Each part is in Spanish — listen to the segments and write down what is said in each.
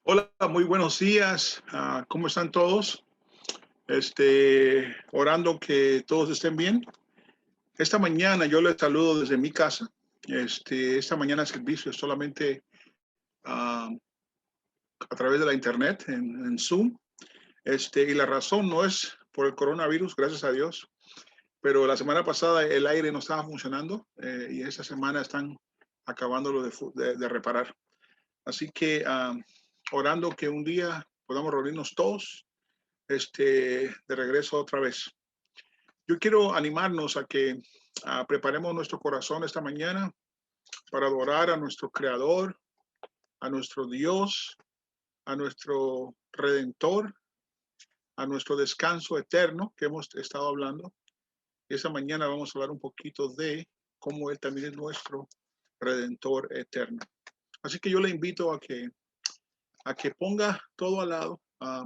Hola, muy buenos días. ¿Cómo están todos? Orando que todos estén bien. Esta mañana yo les saludo desde mi casa. Esta mañana el servicio es solamente ah, a través de la internet, en Zoom. Y la razón no es por el coronavirus, gracias a Dios, pero la semana pasada el aire no estaba funcionando y esta semana están acabándolo de reparar. Así que orando que un día podamos reunirnos todos de regreso otra vez. Yo quiero animarnos a que preparemos nuestro corazón esta mañana para adorar a nuestro Creador, a nuestro Dios, a nuestro Redentor, a nuestro descanso eterno que hemos estado hablando. Y esta mañana vamos a hablar un poquito de cómo Él también es nuestro Redentor eterno. Así que yo le invito a que ponga todo al lado,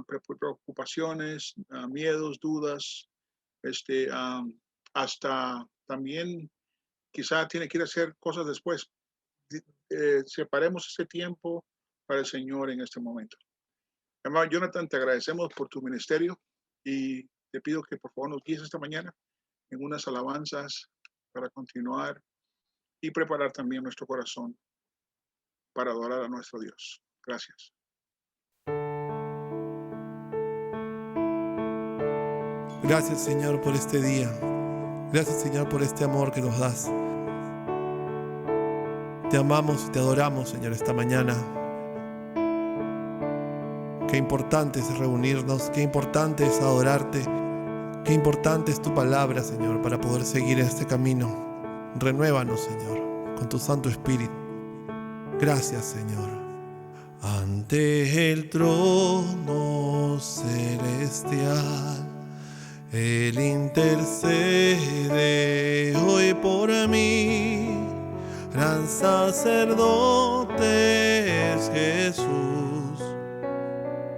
preocupaciones, miedos, dudas, este, um, hasta también quizá tiene que ir a hacer cosas después. Separemos ese tiempo para el Señor en este momento. Hermano Jonathan, te agradecemos por tu ministerio y te pido que por favor nos guíes esta mañana en unas alabanzas para continuar y preparar también nuestro corazón para adorar a nuestro Dios. Gracias. Gracias, Señor, por este día. Gracias, Señor, por este amor que nos das. Te amamos y te adoramos, Señor, esta mañana. Qué importante es reunirnos, qué importante es adorarte, qué importante es tu palabra, Señor, para poder seguir este camino. Renuévanos, Señor, con tu Santo Espíritu. Gracias, Señor. Ante el trono celestial, Él intercede hoy por mí. Gran sacerdote es Jesús,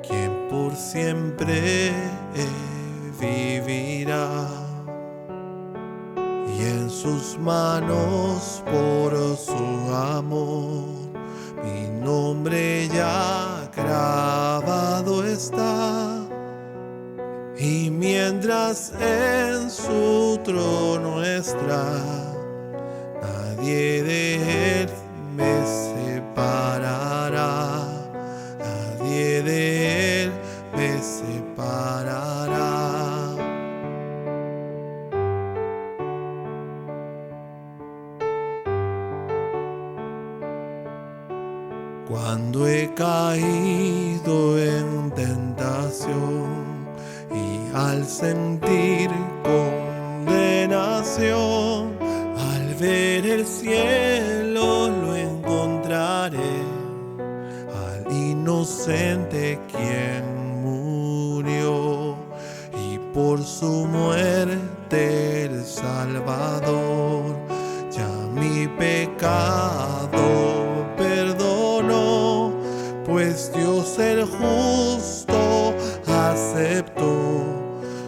quien por siempre vivirá. Y en sus manos, por su amor, mi nombre ya grabado está. Y mientras en su trono está, nadie de él me separará. Nadie de él me separará. Cuando he caído en tentación y al sentir condenación, al ver el cielo lo encontraré, al inocente quien murió, y por su muerte el Salvador ya mi pecado perdonó, pues Dios el justo aceptó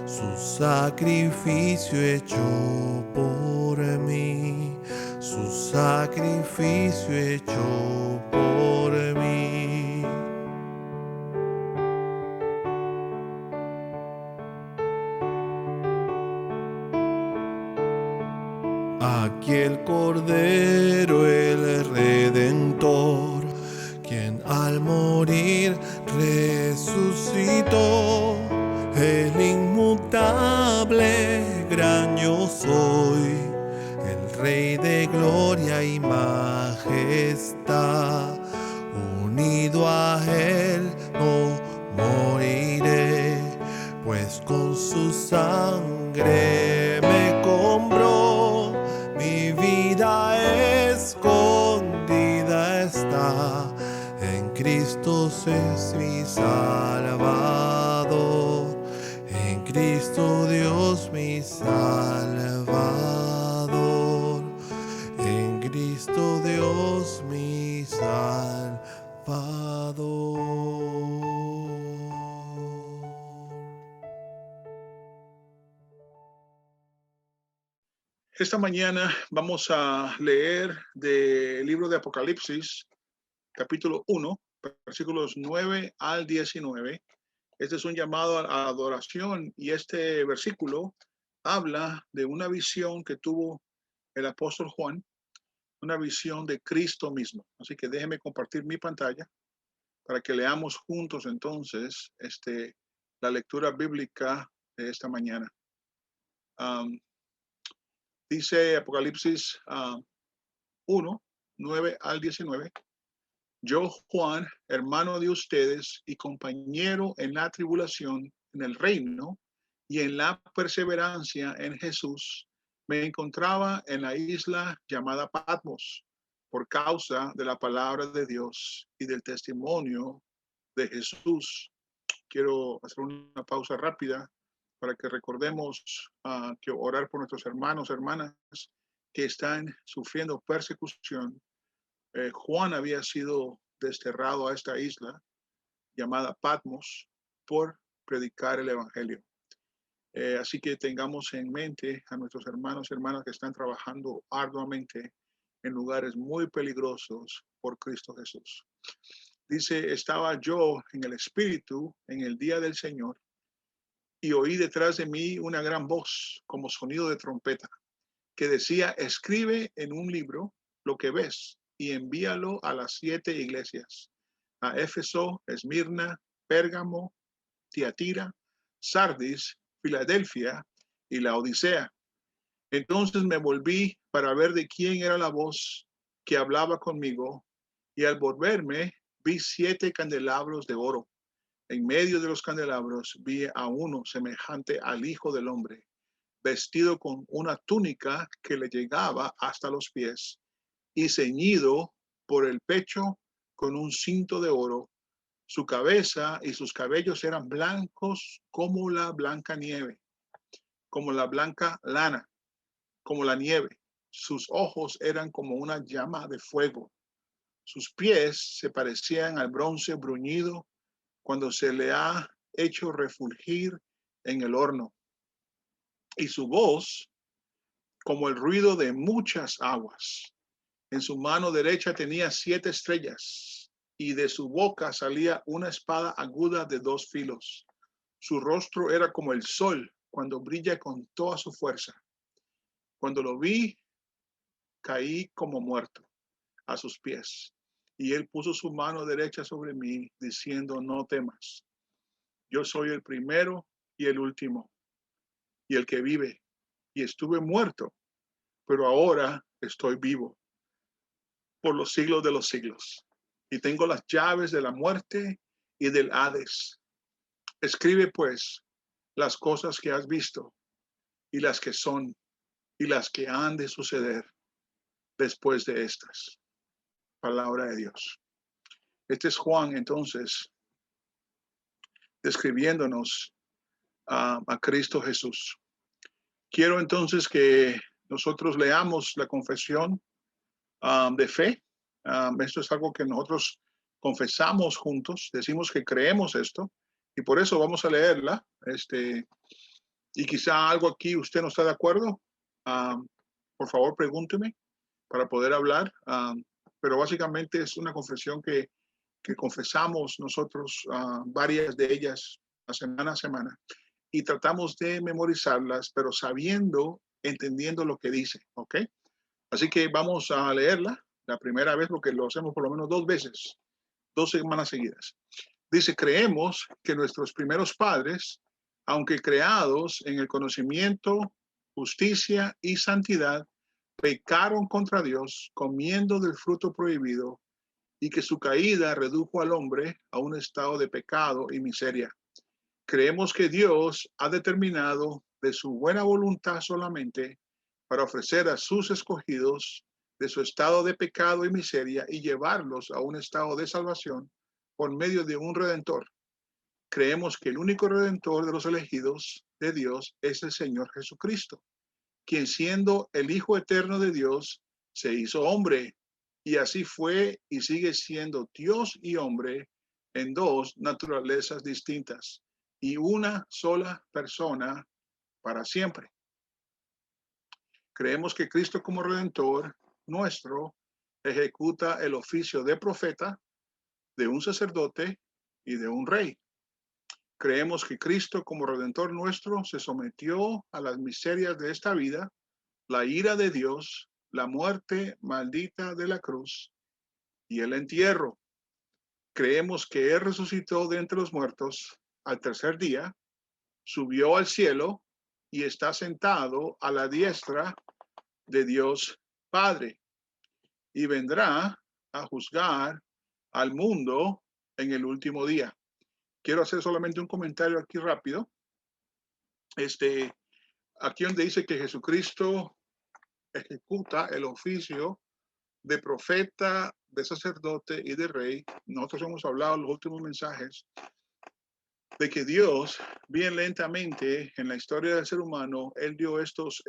su sacrificio hecho por mí, su sacrificio hecho por mí. Aquí el Cordero, el Redentor, quien al morir resucitó, el inmutable gran yo soy, el Rey de gloria y majestad. Unido a él no moriré, pues con su sangre me compró. Mi vida escondida está, en Cristo es mi Salvador, en Cristo Dios mi Salvador, en Cristo Dios mi Salvador. Esta mañana vamos a leer del libro de Apocalipsis, capítulo 1, versículos 9 al 19. Este es un llamado a adoración y este versículo habla de una visión que tuvo el apóstol Juan, una visión de Cristo mismo. Así que déjeme compartir mi pantalla para que leamos juntos entonces la lectura bíblica de esta mañana. Dice Apocalipsis 1, 9 al 19. Yo, Juan, hermano de ustedes y compañero en la tribulación, en el reino y en la perseverancia en Jesús, me encontraba en la isla llamada Patmos por causa de la palabra de Dios y del testimonio de Jesús. Quiero hacer una pausa rápida para que recordemos que orar por nuestros hermanos, hermanas que están sufriendo persecución. Juan había sido desterrado a esta isla llamada Patmos por predicar el evangelio. Así que tengamos en mente a nuestros hermanos y hermanas que están trabajando arduamente en lugares muy peligrosos por Cristo Jesús. Dice, estaba yo en el Espíritu en el día del Señor y oí detrás de mí una gran voz como sonido de trompeta que decía, escribe en un libro lo que ves y envíalo a las 7 iglesias, a Éfeso, Esmirna, Pérgamo, Tiatira, Sardis, Filadelfia y la Odisea. Entonces me volví para ver de quién era la voz que hablaba conmigo, y al volverme vi 7 candelabros de oro. En medio de los candelabros vi a uno semejante al Hijo del Hombre, vestido con una túnica que le llegaba hasta los pies y ceñido por el pecho con un cinto de oro. Su cabeza y sus cabellos eran blancos como la blanca nieve, como la blanca lana, como la nieve. Sus ojos eran como una llama de fuego. Sus pies se parecían al bronce bruñido cuando se le ha hecho refulgir en el horno. Y su voz como el ruido de muchas aguas. En su mano derecha tenía 7 estrellas y de su boca salía una espada aguda de 2 filos. Su rostro era como el sol cuando brilla con toda su fuerza. Cuando lo vi, caí como muerto a sus pies. Y él puso su mano derecha sobre mí, diciendo, no temas. Yo soy el primero y el último, y el que vive. Y estuve muerto, pero ahora estoy vivo por los siglos de los siglos. Y tengo las llaves de la muerte y del Hades. Escribe pues las cosas que has visto y las que son y las que han de suceder después de estas. Palabra de Dios. Este es Juan entonces describiéndonos a Cristo Jesús. Quiero entonces que nosotros leamos la confesión de fe. Esto es algo que nosotros confesamos juntos, decimos que creemos esto y por eso vamos a leerla. Y quizá algo aquí usted no está de acuerdo, por favor pregúnteme para poder hablar, pero básicamente es una confesión que confesamos nosotros, varias de ellas semana a semana, y tratamos de memorizarlas, pero sabiendo, entendiendo lo que dice, ¿ok? Así que vamos a leerla la primera vez, porque lo hacemos por lo menos 2 veces, 2 semanas seguidas. Dice, creemos que nuestros primeros padres, aunque creados en el conocimiento, justicia y santidad, pecaron contra Dios comiendo del fruto prohibido y que su caída redujo al hombre a un estado de pecado y miseria. Creemos que Dios ha determinado de su buena voluntad solamente para ofrecer a sus escogidos de su estado de pecado y miseria y llevarlos a un estado de salvación por medio de un redentor. Creemos que el único redentor de los elegidos de Dios es el Señor Jesucristo, quien siendo el Hijo eterno de Dios, se hizo hombre, y así fue y sigue siendo Dios y hombre en 2 naturalezas distintas y una sola persona para siempre. Creemos que Cristo como Redentor nuestro ejecuta el oficio de profeta de un sacerdote y de un rey. Creemos que Cristo como Redentor nuestro se sometió a las miserias de esta vida, la ira de Dios, la muerte maldita de la cruz y el entierro. Creemos que Él resucitó de entre los muertos al tercer día, subió al cielo y está sentado a la diestra de Dios Padre y vendrá a juzgar al mundo en el último día. Quiero hacer solamente un comentario aquí rápido. Aquí donde dice que Jesucristo ejecuta el oficio de profeta, de sacerdote y de rey. Nosotros hemos hablado en los últimos mensajes de que Dios, bien lentamente en la historia del ser humano, Él dio estos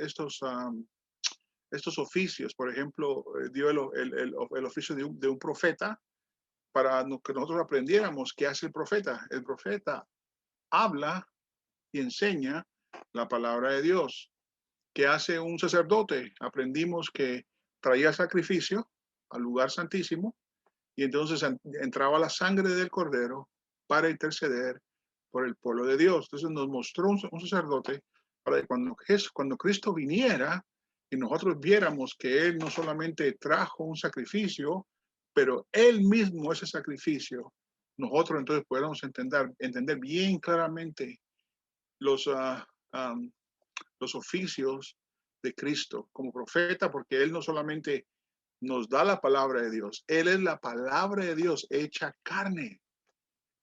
oficios. Por ejemplo, dio el oficio de un profeta para que nosotros aprendiéramos qué hace el profeta. El profeta habla y enseña la palabra de Dios. ¿Qué hace un sacerdote? Aprendimos que traía sacrificio al lugar santísimo y entonces entraba la sangre del cordero para interceder por el pueblo de Dios. Entonces nos mostró un sacerdote para que cuando Cristo viniera y nosotros viéramos que Él no solamente trajo un sacrificio, pero Él mismo ese sacrificio, nosotros entonces podamos entender bien claramente los, los oficios de Cristo como profeta, porque Él no solamente nos da la palabra de Dios, Él es la palabra de Dios hecha carne.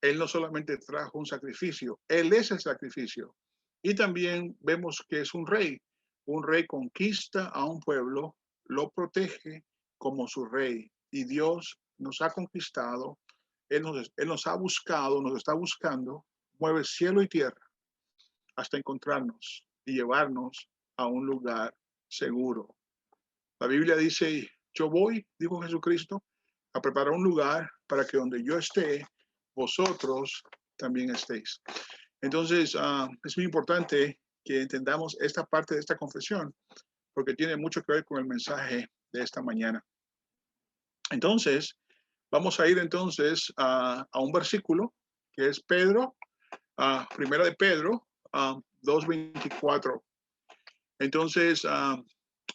Él no solamente trajo un sacrificio, Él es el sacrificio. Y también vemos que es un rey. Un rey conquista a un pueblo, lo protege como su rey. Y Dios nos ha conquistado, Él nos ha buscado, nos está buscando, mueve cielo y tierra hasta encontrarnos y llevarnos a un lugar seguro. La Biblia dice, yo voy, dijo Jesucristo, a preparar un lugar para que donde yo esté, vosotros también estéis. Entonces, es muy importante que entendamos esta parte de esta confesión, porque tiene mucho que ver con el mensaje de esta mañana. Entonces, vamos a ir entonces a un versículo que es Pedro, primera de Pedro, 2:24. Entonces,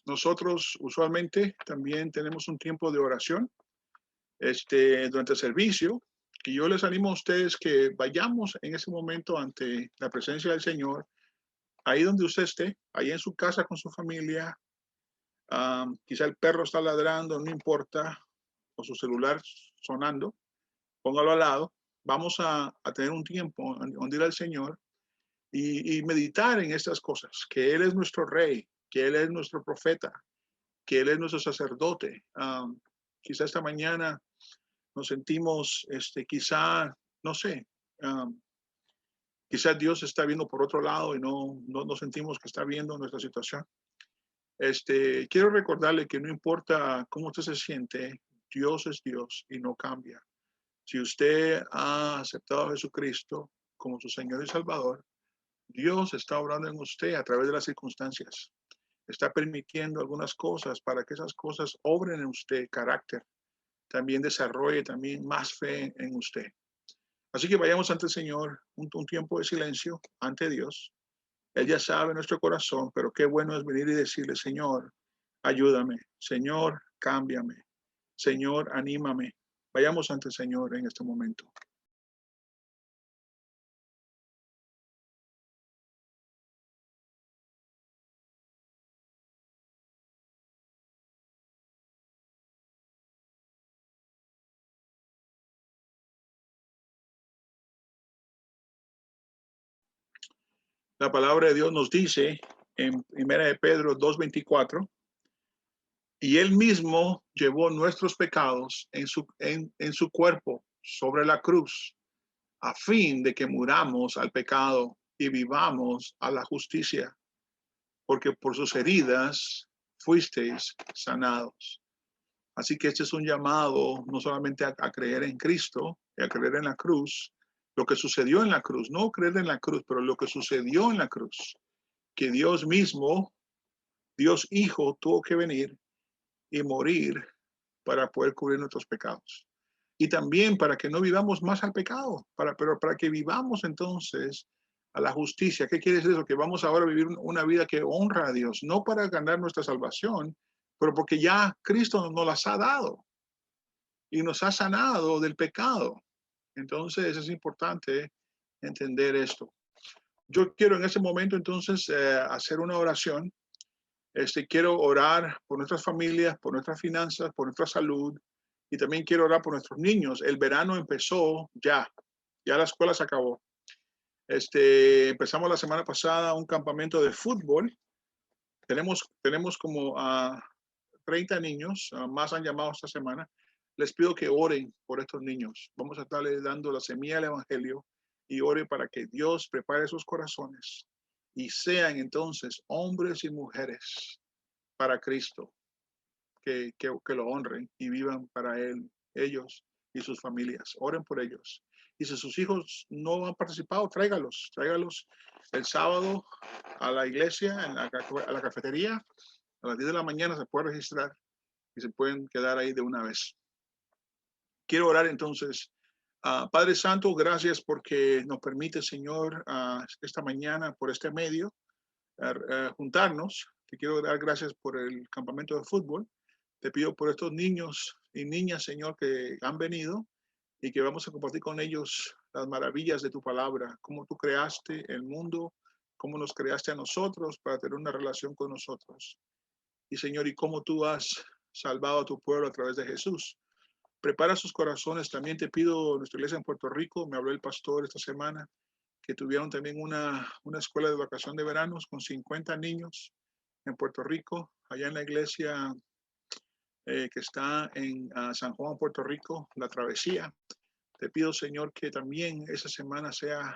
nosotros usualmente también tenemos un tiempo de oración durante el servicio, y yo les animo a ustedes que vayamos en ese momento ante la presencia del Señor, ahí donde usted esté, ahí en su casa con su familia. Quizá el perro está ladrando, no importa, o su celular sonando, póngalo al lado. Vamos a tener un tiempo donde ir al Señor y meditar en estas cosas, que Él es nuestro rey, que Él es nuestro profeta, que Él es nuestro sacerdote. Quizá esta mañana nos sentimos, quizá, no sé, quizá Dios está viendo por otro lado y no sentimos que está viendo nuestra situación. Quiero recordarle que no importa cómo usted se siente, Dios es Dios y no cambia. Si usted ha aceptado a Jesucristo como su Señor y Salvador, Dios está obrando en usted a través de las circunstancias. Está permitiendo algunas cosas para que esas cosas obren en usted carácter, también desarrolle también más fe en usted. Así que vayamos ante el Señor, un tiempo de silencio ante Dios. Él ya sabe nuestro corazón, pero qué bueno es venir y decirle, Señor, ayúdame, Señor, cámbiame, Señor, anímame. Vayamos ante el Señor en este momento. La palabra de Dios nos dice en 1 de Pedro 2:24, y Él mismo llevó nuestros pecados en su cuerpo sobre la cruz, a fin de que muramos al pecado y vivamos a la justicia, porque por sus heridas fuisteis sanados. Así que este es un llamado no solamente a creer en Cristo y a creer en la cruz, lo que sucedió en la cruz, no creer en la cruz, pero lo que sucedió en la cruz, que Dios mismo, Dios Hijo, tuvo que venir y morir para poder cubrir nuestros pecados. y también para que no vivamos más al pecado, pero para que vivamos entonces a la justicia. ¿Qué quiere decir eso? Que vamos ahora a vivir una vida que honra a Dios, no para ganar nuestra salvación, pero porque ya Cristo nos las ha dado y nos ha sanado del pecado. Entonces es importante entender esto. Yo quiero en ese momento entonces hacer una oración. Quiero orar por nuestras familias, por nuestras finanzas, por nuestra salud, y también quiero orar por nuestros niños. El verano empezó ya la escuela se acabó. Empezamos la semana pasada un campamento de fútbol. Tenemos como 30 niños, más han llamado esta semana. Les pido que oren por estos niños. Vamos a estarles dando la semilla del Evangelio y oren para que Dios prepare sus corazones y sean entonces hombres y mujeres para Cristo, que lo honren y vivan para Él, ellos y sus familias. Oren por ellos. Y si sus hijos no han participado, tráigalos el sábado a la iglesia, a la cafetería. A las 10 de la mañana se puede registrar y se pueden quedar ahí de una vez. Quiero orar entonces. Padre Santo, gracias porque nos permite, Señor, esta mañana por este medio juntarnos. Te quiero dar gracias por el campamento de fútbol. Te pido por estos niños y niñas, Señor, que han venido y que vamos a compartir con ellos las maravillas de tu palabra, cómo tú creaste el mundo, cómo nos creaste a nosotros para tener una relación con nosotros. Y Señor, y cómo tú has salvado a tu pueblo a través de Jesús. Prepara sus corazones. También te pido, nuestra iglesia en Puerto Rico, me habló el pastor esta semana, que tuvieron también una escuela de vacación de veranos con 50 niños en Puerto Rico, allá en la iglesia que está en San Juan, Puerto Rico, La Travesía. Te pido, Señor, que también esa semana sea,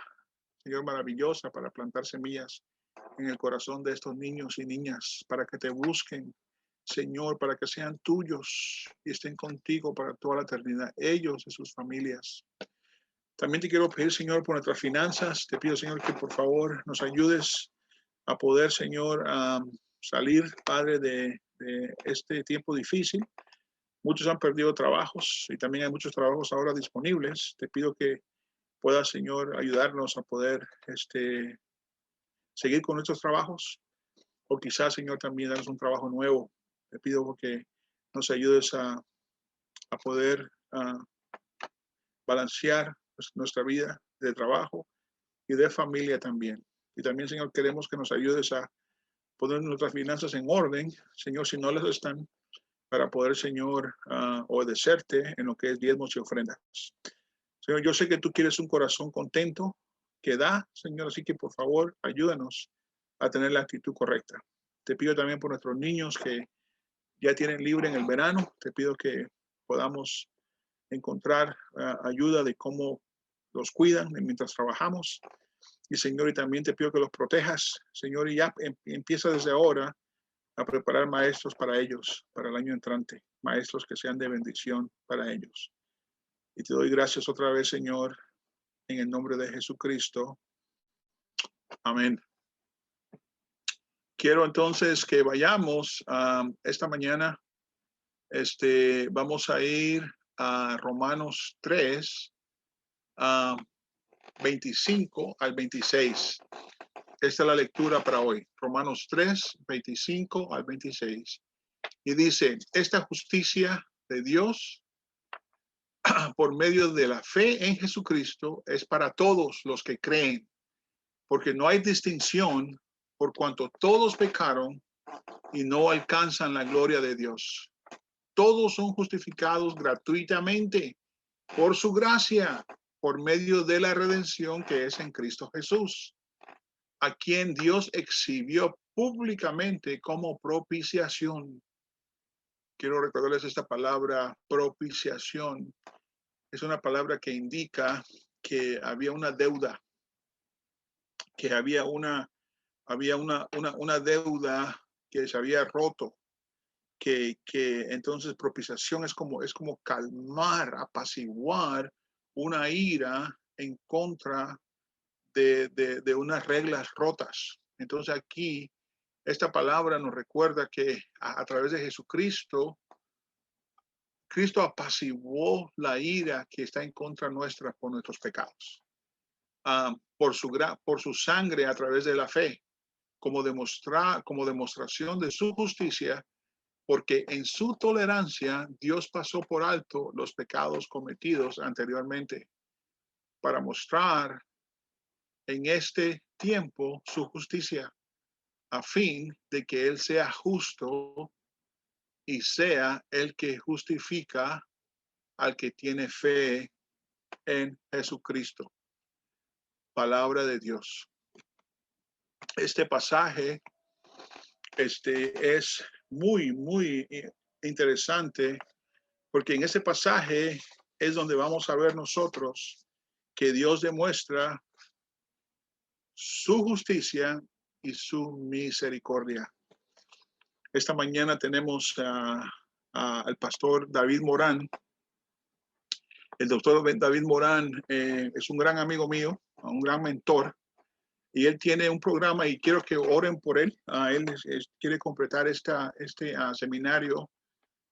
Señor, maravillosa para plantar semillas en el corazón de estos niños y niñas, para que te busquen, Señor, para que sean tuyos y estén contigo para toda la eternidad, ellos y sus familias. También te quiero pedir, Señor, por nuestras finanzas. Te pido, Señor, que por favor nos ayudes a poder, Señor, salir, Padre, de este tiempo difícil. Muchos han perdido trabajos y también hay muchos trabajos ahora disponibles. Te pido que puedas, Señor, ayudarnos a poder seguir con nuestros trabajos, o quizás, Señor, también darnos un trabajo nuevo. Te pido que nos ayudes a poder balancear nuestra vida de trabajo y de familia también. Y también, Señor, queremos que nos ayudes a poner nuestras finanzas en orden, Señor, si no las están, para poder, Señor, obedecerte en lo que es diezmos y ofrendas. Señor, yo sé que tú quieres un corazón contento que da, Señor, así que por favor, ayúdanos a tener la actitud correcta. Te pido también por nuestros niños que ya tienen libre en el verano. Te pido que podamos encontrar ayuda de cómo los cuidan mientras trabajamos. Y Señor, y también te pido que los protejas, Señor, y ya empieza desde ahora a preparar maestros para ellos, para el año entrante, maestros que sean de bendición para ellos. Y te doy gracias otra vez, Señor, en el nombre de Jesucristo. Amén. Quiero entonces que vayamos esta mañana. Vamos a ir a Romanos 3, 25 al 26. Esta es la lectura para hoy. Romanos 3, 25 al 26. Y dice, esta justicia de Dios por medio de la fe en Jesucristo es para todos los que creen, porque no hay distinción por cuanto todos pecaron y no alcanzan la gloria de Dios. Todos son justificados gratuitamente por su gracia, por medio de la redención que es en Cristo Jesús, a quien Dios exhibió públicamente como propiciación. Quiero recordarles esta palabra, propiciación. Es una palabra que indica que había una deuda, que había una deuda que se había roto, que entonces propiciación es como calmar, apaciguar una ira en contra de unas reglas rotas. Entonces aquí esta palabra nos recuerda que a través de Jesucristo Cristo apaciguó la ira que está en contra nuestra por nuestros pecados. Por su sangre a través de la fe, como demostración de su justicia, porque en su tolerancia Dios pasó por alto los pecados cometidos anteriormente para mostrar en este tiempo su justicia, a fin de que Él sea justo y sea el que justifica al que tiene fe en Jesucristo. Palabra de Dios. Este pasaje es muy interesante, porque en ese pasaje es donde vamos a ver nosotros que Dios demuestra su justicia y su misericordia. Esta mañana tenemos al pastor David Morán. El doctor David Morán es un gran amigo mío, un gran mentor, y él tiene un programa y quiero que oren por él. Él quiere completar este seminario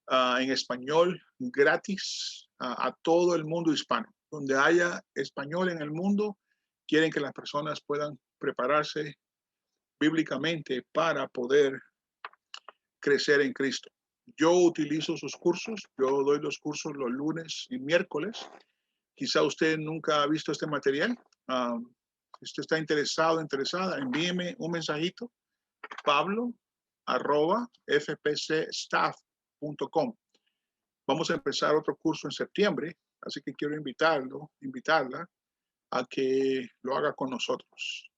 en español gratis a todo el mundo hispano. Donde haya español en el mundo, quieren que las personas puedan prepararse bíblicamente para poder crecer en Cristo. Yo utilizo sus cursos, yo doy los cursos los lunes y miércoles. Quizá usted nunca ha visto este material. Si usted está interesada, envíeme un mensajito, pablo@fpcstaff.com. Vamos a empezar otro curso en septiembre, así que quiero invitarla a que lo haga con nosotros.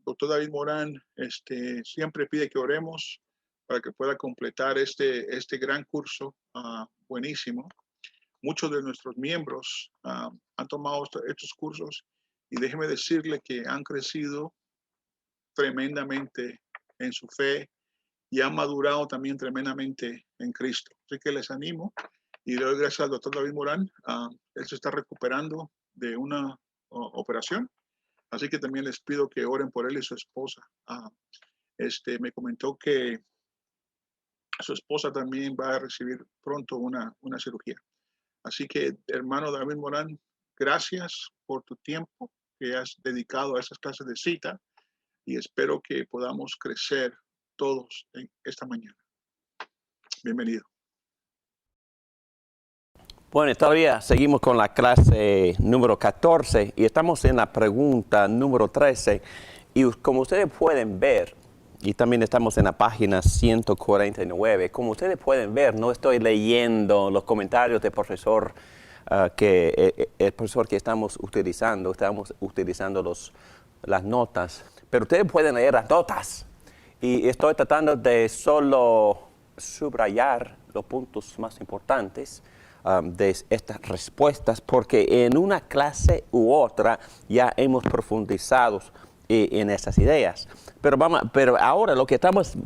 Doctor David Morán siempre pide que oremos para que pueda completar este gran curso buenísimo. Muchos de nuestros miembros han tomado estos cursos y déjeme decirle que han crecido tremendamente en su fe y han madurado también tremendamente en Cristo. Así que les animo y le doy gracias al doctor David Morán. Él se está recuperando de una operación, así que también les pido que oren por él y su esposa. Me comentó que su esposa también va a recibir pronto una cirugía. Así que, hermano David Morán, gracias por tu tiempo que has dedicado a esas clases de cita y espero que podamos crecer todos en esta mañana. Bienvenido. Bueno, todavía seguimos con la clase número 14 y estamos en la pregunta número 13. Y como ustedes pueden ver, y también estamos en la página 149, como ustedes pueden ver, no estoy leyendo los comentarios del profesor, el profesor que estamos utilizando las notas, pero ustedes pueden leer las notas. Y estoy tratando de solo subrayar los puntos más importantes de estas respuestas, porque en una clase u otra ya hemos profundizado en esas ideas. Pero ahora lo que estamos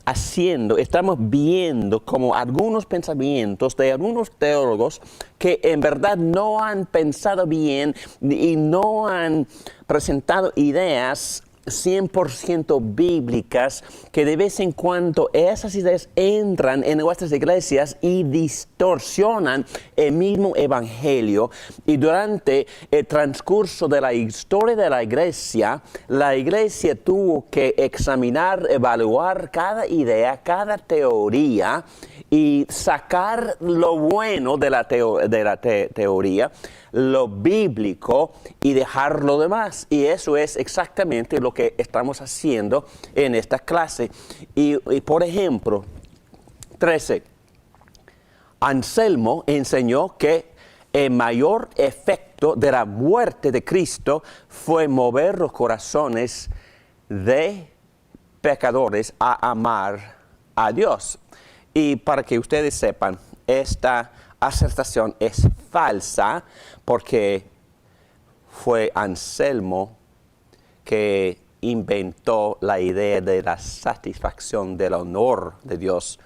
haciendo, estamos viendo como algunos pensamientos de algunos teólogos que en verdad no han pensado bien y no han presentado ideas 100% bíblicas, que de vez en cuando esas ideas entran en nuestras iglesias y distorsionan el mismo evangelio. Y durante el transcurso de la historia de la iglesia tuvo que examinar, evaluar cada idea, cada teoría y sacar lo bueno de la teoría, lo bíblico, y dejar lo demás. Y eso es exactamente lo que estamos haciendo en esta clase. Y por ejemplo, 13. Anselmo enseñó que el mayor efecto de la muerte de Cristo fue mover los corazones de pecadores a amar a Dios. Y para que ustedes sepan, esta acertación es falsa, porque fue Anselmo que inventó la idea de la satisfacción del honor de Dios.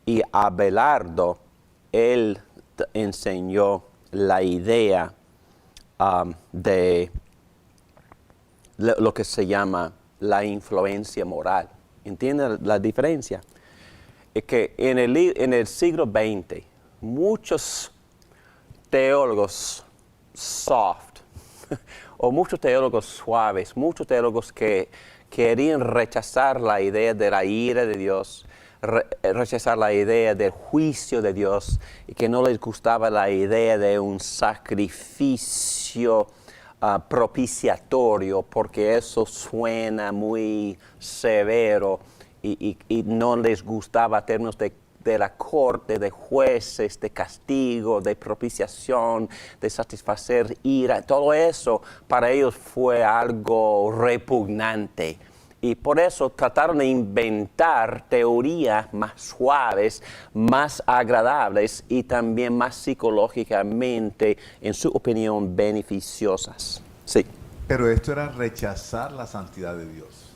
Y Abelardo, él enseñó la idea de lo que se llama la influencia moral. ¿Entienden la diferencia? es que en el siglo XX, muchos teólogos soft, o muchos teólogos suaves, muchos teólogos que querían rechazar la idea de la ira de Dios, rechazar la idea del juicio de Dios, y que no les gustaba la idea de un sacrificio propiciatorio, porque eso suena muy severo, y no les gustaba términos de la corte, de jueces, de castigo, de propiciación, de satisfacer ira. Todo eso para ellos fue algo repugnante. Y por eso trataron de inventar teorías más suaves, más agradables y también más psicológicamente, en su opinión, beneficiosas. Sí. Pero esto era rechazar la santidad de Dios.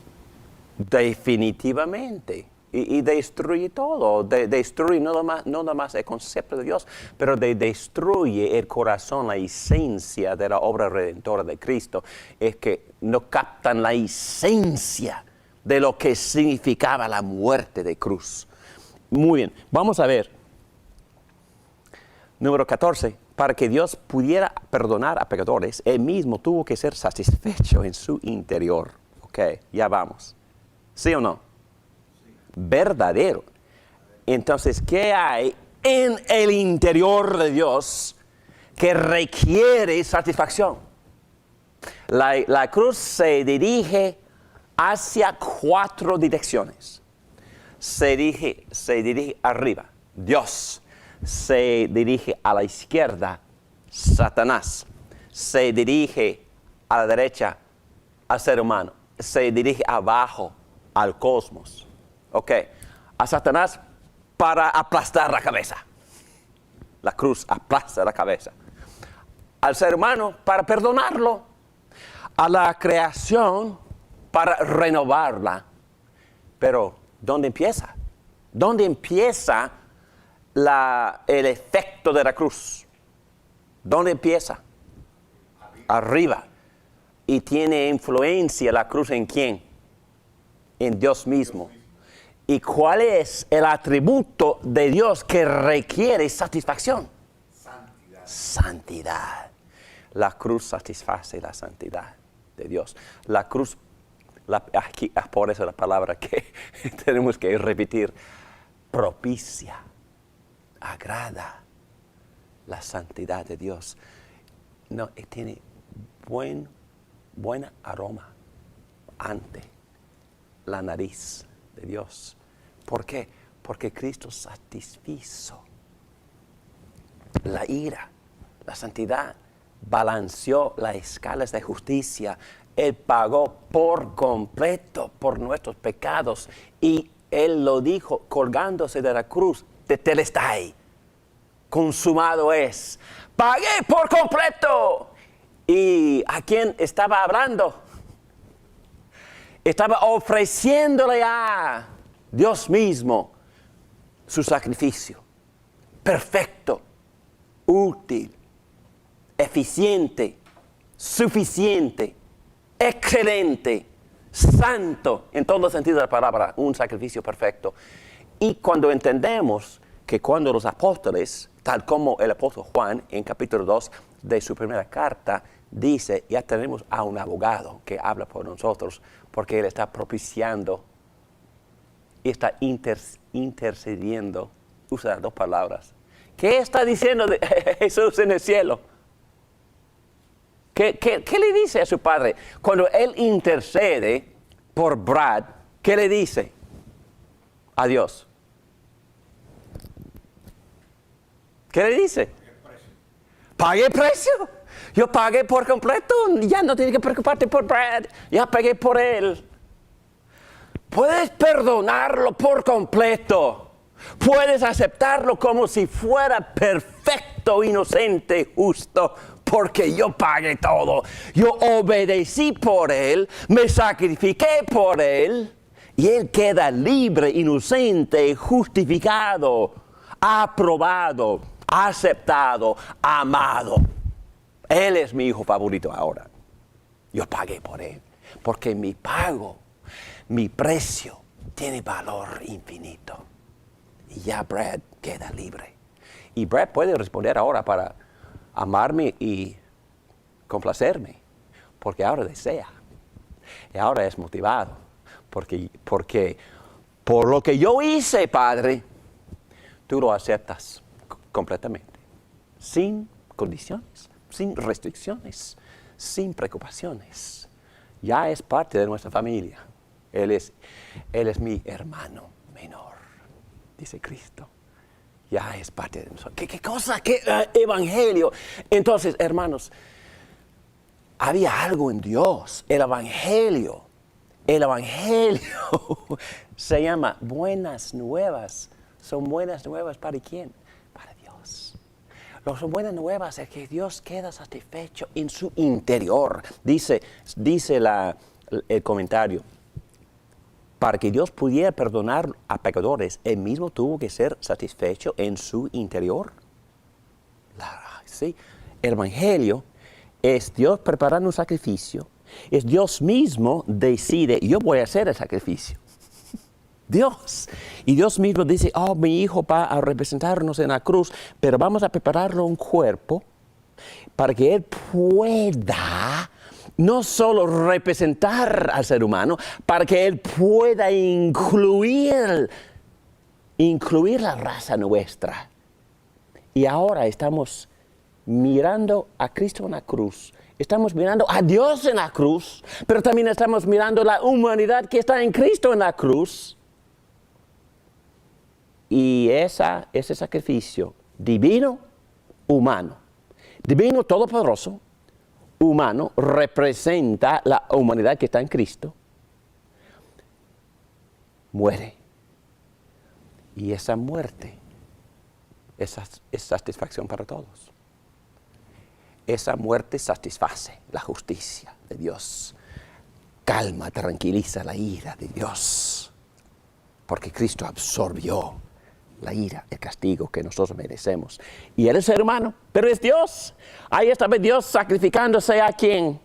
Definitivamente. Y destruye todo. Destruye no nada más el concepto de Dios, pero destruye el corazón, la esencia de la obra redentora de Cristo. Es que no captan la esencia de lo que significaba la muerte de cruz. Muy bien, vamos a ver. Número 14. Para que Dios pudiera perdonar a pecadores, Él mismo tuvo que ser satisfecho en su interior. Ok, ya vamos. ¿Sí o no? Verdadero. Entonces, ¿qué hay en el interior de Dios que requiere satisfacción? La cruz se dirige hacia 4 direcciones. Se dirige arriba, Dios. Se dirige a la izquierda, Satanás. Se dirige a la derecha, al ser humano. Se dirige abajo, al cosmos. Ok, a Satanás para aplastar la cabeza. La cruz aplasta la cabeza. Al ser humano para perdonarlo. A la creación para renovarla. Pero, ¿dónde empieza? ¿Dónde empieza el efecto de la cruz? ¿Dónde empieza? Arriba. ¿Y tiene influencia la cruz en quién? En Dios mismo. ¿Y cuál es el atributo de Dios que requiere satisfacción? Santidad. Santidad. La cruz satisface la santidad de Dios. La cruz, aquí, por eso la palabra que tenemos que repetir, propicia, agrada la santidad de Dios. No, tiene buen aroma ante la nariz de Dios. ¿Por qué? Porque Cristo satisfizo la ira, la santidad, balanceó las escalas de justicia. Él pagó por completo por nuestros pecados y Él lo dijo colgándose de la cruz: tetelestai, consumado es. Pagué por completo. ¿Y a quién estaba hablando? Estaba ofreciéndole a Dios mismo su sacrificio. Perfecto, útil, eficiente, suficiente, excelente, santo, en todo sentido de la palabra, un sacrificio perfecto. Y cuando entendemos que cuando los apóstoles, tal como el apóstol Juan en capítulo 2 de su primera carta, dice: ya tenemos a un abogado que habla por nosotros, porque Él está propiciando y está intercediendo. Usa las 2 palabras. ¿Qué está diciendo de Jesús en el cielo? ¿Qué le dice a su Padre? Cuando Él intercede por Brad, ¿qué le dice a Dios? ¿Qué le dice? ¿Pagué precio? Yo pagué por completo, ya no tienes que preocuparte por Brad, ya pagué por él. Puedes perdonarlo por completo. Puedes aceptarlo como si fuera perfecto, inocente, justo, porque yo pagué todo. Yo obedecí por él, me sacrifiqué por él, y él queda libre, inocente, justificado, aprobado, aceptado, amado. Él es mi hijo favorito ahora. Yo pagué por él, porque mi pago, mi precio, tiene valor infinito. Y ya Brad queda libre. Y Brad puede responder ahora para amarme y complacerme, porque ahora desea. Y ahora es motivado, porque por lo que yo hice, Padre, tú lo aceptas completamente, sin condiciones, sin restricciones, sin preocupaciones. Ya es parte de nuestra familia. Él es mi hermano menor, dice Cristo. Ya es parte de nosotros. ¿Qué cosa? ¿Qué evangelio? Entonces, hermanos, había algo en Dios. El evangelio se llama buenas nuevas. ¿Son buenas nuevas para quién? Para Dios. Son buenas nuevas es que Dios queda satisfecho en su interior. Dice el comentario. Para que Dios pudiera perdonar a pecadores, Él mismo tuvo que ser satisfecho en su interior. Sí, el evangelio es Dios preparando un sacrificio. Es Dios mismo decide, yo voy a hacer el sacrificio. Dios. Y Dios mismo dice, mi hijo va a representarnos en la cruz, pero vamos a prepararle un cuerpo para que Él pueda no solo representar al ser humano, para que Él pueda incluir la raza nuestra. Y ahora estamos mirando a Cristo en la cruz. Estamos mirando a Dios en la cruz, pero también estamos mirando la humanidad que está en Cristo en la cruz. Y ese sacrificio divino, humano, divino todopoderoso, humano, representa la humanidad que está en Cristo, muere. Y esa muerte es satisfacción para todos. Esa muerte satisface la justicia de Dios. Calma, tranquiliza la ira de Dios. Porque Cristo absorbió la ira, el castigo que nosotros merecemos. Y Él es ser humano, pero es Dios. Ahí está Dios sacrificándose a quién.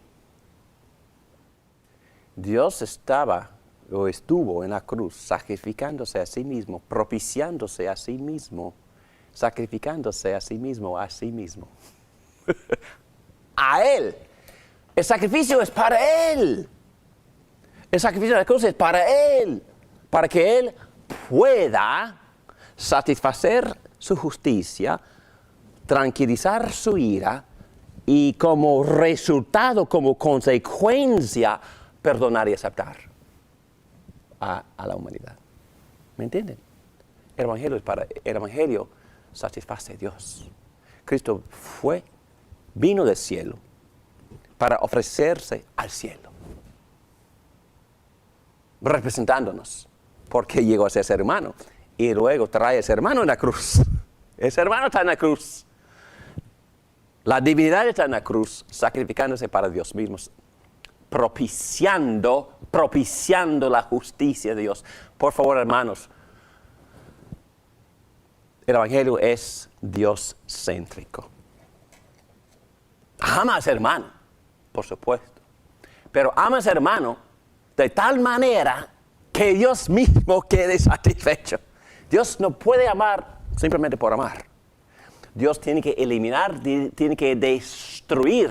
Dios estuvo en la cruz, sacrificándose a sí mismo, propiciándose a sí mismo, sacrificándose a sí mismo, a Él. El sacrificio es para Él. El sacrificio de la cruz es para Él, para que Él pueda satisfacer su justicia, tranquilizar su ira y como resultado, como consecuencia, perdonar y aceptar a la humanidad. ¿Me entienden? El evangelio satisface a Dios. Cristo vino del cielo para ofrecerse al cielo, representándonos, porque llegó a ser ser humano. Y luego trae a ese hermano en la cruz. Ese hermano está en la cruz. La divinidad está en la cruz, sacrificándose para Dios mismo, propiciando la justicia de Dios. Por favor, hermanos, el evangelio es Dios-céntrico. Ama a ese hermano, por supuesto. Pero ama a ese hermano de tal manera que Dios mismo quede satisfecho. Dios no puede amar simplemente por amar. Dios tiene que eliminar, tiene que destruir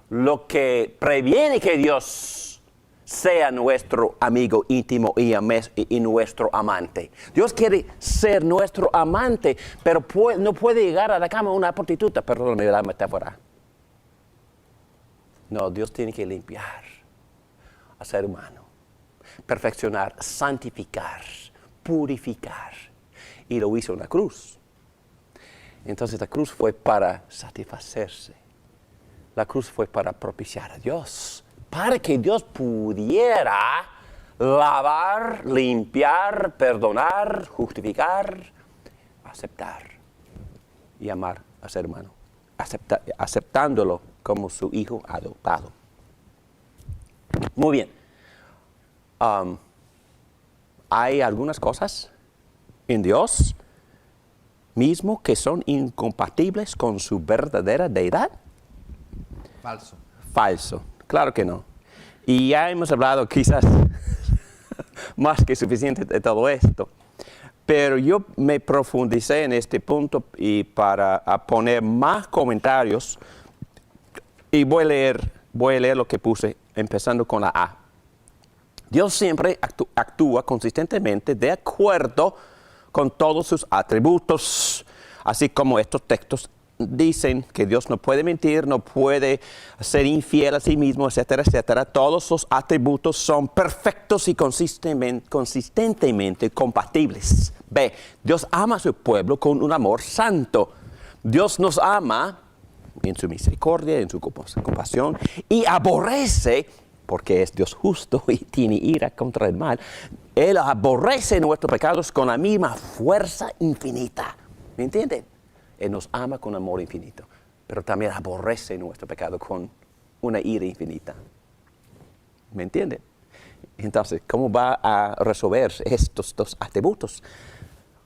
lo que previene que Dios sea nuestro amigo íntimo y nuestro amante. Dios quiere ser nuestro amante, pero no puede llegar a la cama una prostituta, perdóname la metáfora. No, Dios tiene que limpiar al ser humano, perfeccionar, santificar, purificar. Y lo hizo en la cruz. Entonces la cruz fue para satisfacerse. La cruz fue para propiciar a Dios. Para que Dios pudiera lavar, limpiar, perdonar, justificar, aceptar y amar a ser humano. Aceptándolo como su hijo adoptado. Muy bien. Hay algunas cosas en Dios mismo que son incompatibles con su verdadera deidad. Falso. Claro que no. Y ya hemos hablado quizás más que suficiente de todo esto. Pero yo me profundicé en este punto y para poner más comentarios, y voy a leer lo que puse, empezando con la A. Dios siempre actúa consistentemente de acuerdo con todos sus atributos, así como estos textos dicen que Dios no puede mentir, no puede ser infiel a sí mismo, etcétera, etcétera. Todos sus atributos son perfectos y consistentemente compatibles. B. Dios ama a su pueblo con un amor santo. Dios nos ama en su misericordia, en su compasión, y aborrece, porque es Dios justo y tiene ira contra el mal, Él aborrece nuestros pecados con la misma fuerza infinita. ¿Me entienden? Él nos ama con amor infinito, pero también aborrece nuestro pecado con una ira infinita. ¿Me entienden? Entonces, ¿cómo va a resolver estos dos atributos?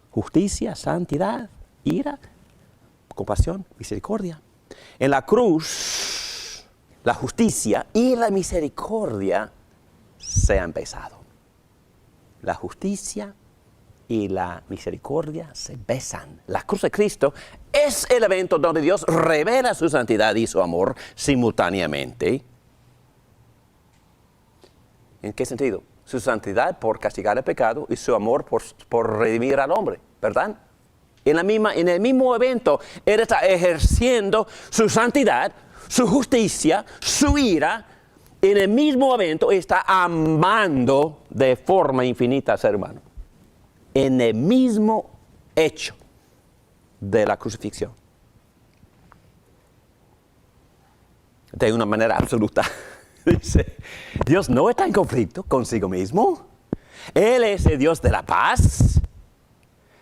Justicia, santidad, ira, compasión, misericordia. En la cruz, la justicia y la misericordia se han besado. La justicia y la misericordia se besan. La cruz de Cristo es el evento donde Dios revela su santidad y su amor simultáneamente. ¿En qué sentido? Su santidad por castigar el pecado y su amor por redimir al hombre, ¿verdad? En el mismo evento, Él está ejerciendo su santidad, su justicia, su ira. En el mismo evento está amando de forma infinita al ser humano. En el mismo hecho de la crucifixión. De una manera absoluta. Dice, Dios no está en conflicto consigo mismo. Él es el Dios de la paz.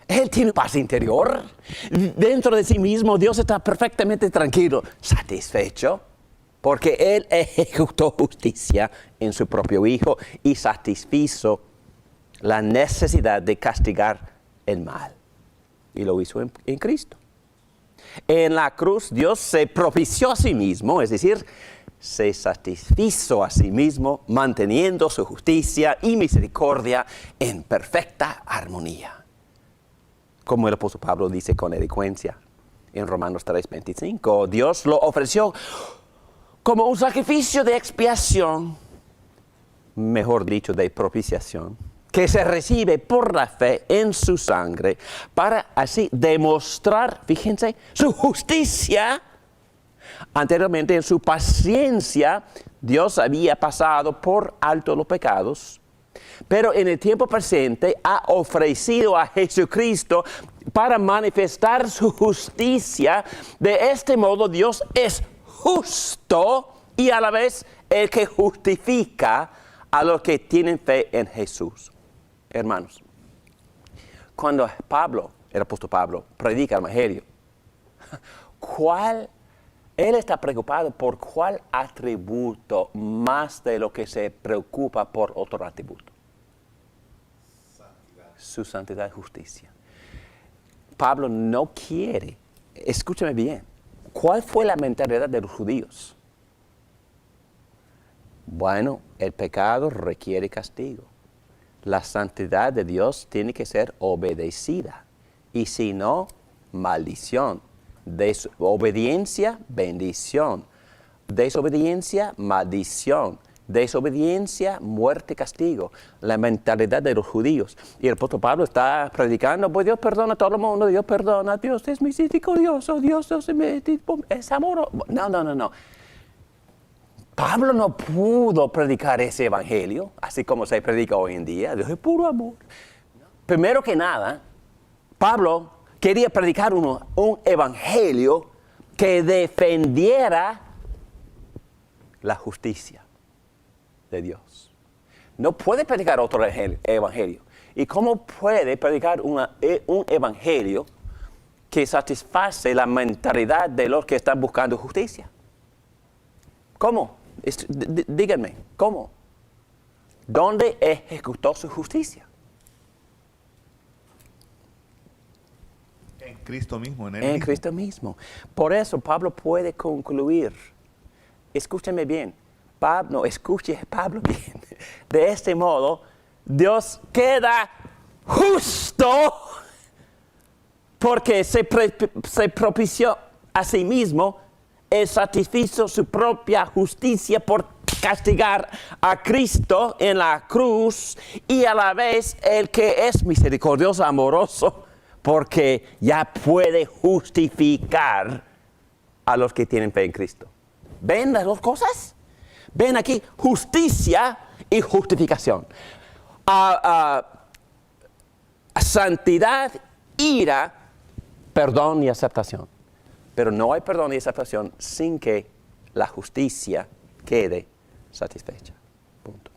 Él tiene paz interior. Dentro de sí mismo, Dios está perfectamente tranquilo, satisfecho, porque Él ejecutó justicia en su propio Hijo y satisfizo la necesidad de castigar el mal. Y lo hizo en Cristo. En la cruz, Dios se propició a sí mismo, es decir, se satisfizo a sí mismo, manteniendo su justicia y misericordia en perfecta armonía. Como el apóstol Pablo dice con elocuencia en Romanos 3:25, Dios lo ofreció como un sacrificio de expiación, mejor dicho, de propiciación, que se recibe por la fe en su sangre, para así demostrar, fíjense, su justicia. Anteriormente, en su paciencia, Dios había pasado por alto los pecados, pero en el tiempo presente ha ofrecido a Jesucristo para manifestar su justicia. De este modo, Dios es justo y a la vez el que justifica a los que tienen fe en Jesús. Hermanos, cuando el apóstol Pablo, predica el Evangelio, él está preocupado por cuál atributo más de lo que se preocupa por otro atributo. Su santidad y justicia. Pablo no quiere, escúchame bien, ¿cuál fue la mentalidad de los judíos? Bueno, el pecado requiere castigo. La santidad de Dios tiene que ser obedecida. Y si no, maldición. Obediencia, bendición. Desobediencia, maldición. Desobediencia, muerte, castigo. La mentalidad de los judíos. Y el apóstol Pablo está predicando, pues Dios perdona a todo el mundo, Dios perdona, Dios es misericordioso, Dios es amor. No. Pablo no pudo predicar ese evangelio, así como se predica hoy en día. Dios es puro amor. Primero que nada, Pablo quería predicar un evangelio que defendiera la justicia de Dios. No puede predicar otro evangelio. ¿Y cómo puede predicar un evangelio que satisface la mentalidad de los que están buscando justicia? ¿Cómo? Díganme, ¿cómo? ¿Dónde ejecutó su justicia? En Cristo mismo, en Cristo mismo. Por eso Pablo puede concluir. Escúcheme bien. Escuche Pablo bien. De este modo, Dios queda justo porque se propició a sí mismo, Él satisfizo su propia justicia por castigar a Cristo en la cruz, y a la vez el que es misericordioso, amoroso, porque ya puede justificar a los que tienen fe en Cristo. ¿Ven las dos cosas? Ven aquí, justicia y justificación. Santidad, ira, perdón y aceptación. Pero no hay perdón y aceptación sin que la justicia quede satisfecha. Punto.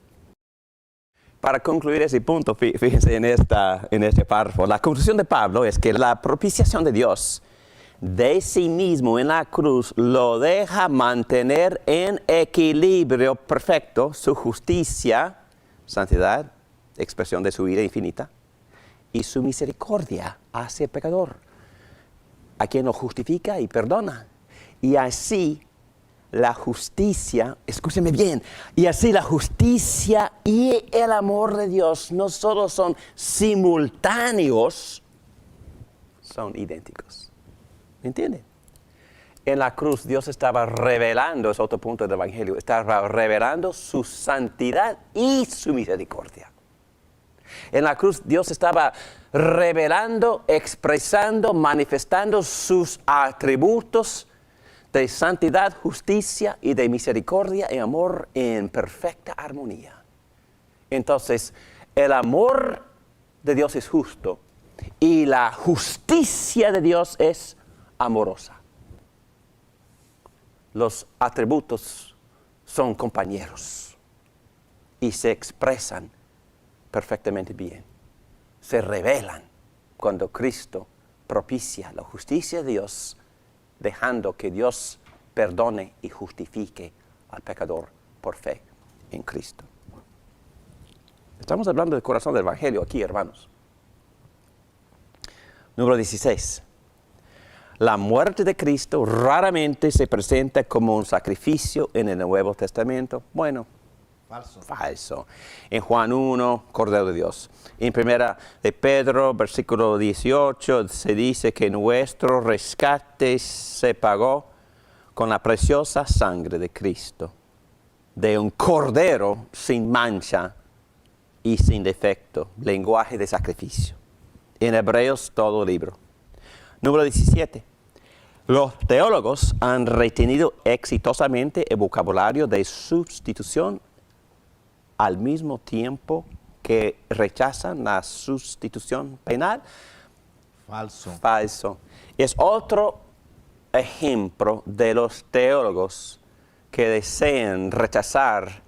Para concluir ese punto, fíjense en este párrafo. La conclusión de Pablo es que la propiciación de Dios de sí mismo en la cruz lo deja mantener en equilibrio perfecto su justicia, santidad, expresión de su ira infinita, y su misericordia hacia el pecador, a quien lo justifica y perdona. Y así la justicia, escúcheme bien, y así la justicia y el amor de Dios no solo son simultáneos, son idénticos. ¿Me entienden? En la cruz Dios estaba revelando, es otro punto del Evangelio, estaba revelando su santidad y su misericordia. En la cruz Dios estaba revelando, expresando, manifestando sus atributos de santidad, justicia y de misericordia y amor en perfecta armonía. Entonces, el amor de Dios es justo y la justicia de Dios es amorosa. Los atributos son compañeros y se expresan perfectamente bien. Se revelan cuando Cristo propicia la justicia de Dios, dejando que Dios perdone y justifique al pecador por fe en Cristo. Estamos hablando del corazón del Evangelio aquí, hermanos. Número 16. La muerte de Cristo raramente se presenta como un sacrificio en el Nuevo Testamento. Bueno, falso. En Juan 1, Cordero de Dios. En primera de Pedro, versículo 18, se dice que nuestro rescate se pagó con la preciosa sangre de Cristo, de un cordero sin mancha y sin defecto, lenguaje de sacrificio. En Hebreos, todo libro. Número 17. Los teólogos han retenido exitosamente el vocabulario de sustitución al mismo tiempo que rechazan la sustitución penal. Falso. Es otro ejemplo de los teólogos que desean rechazar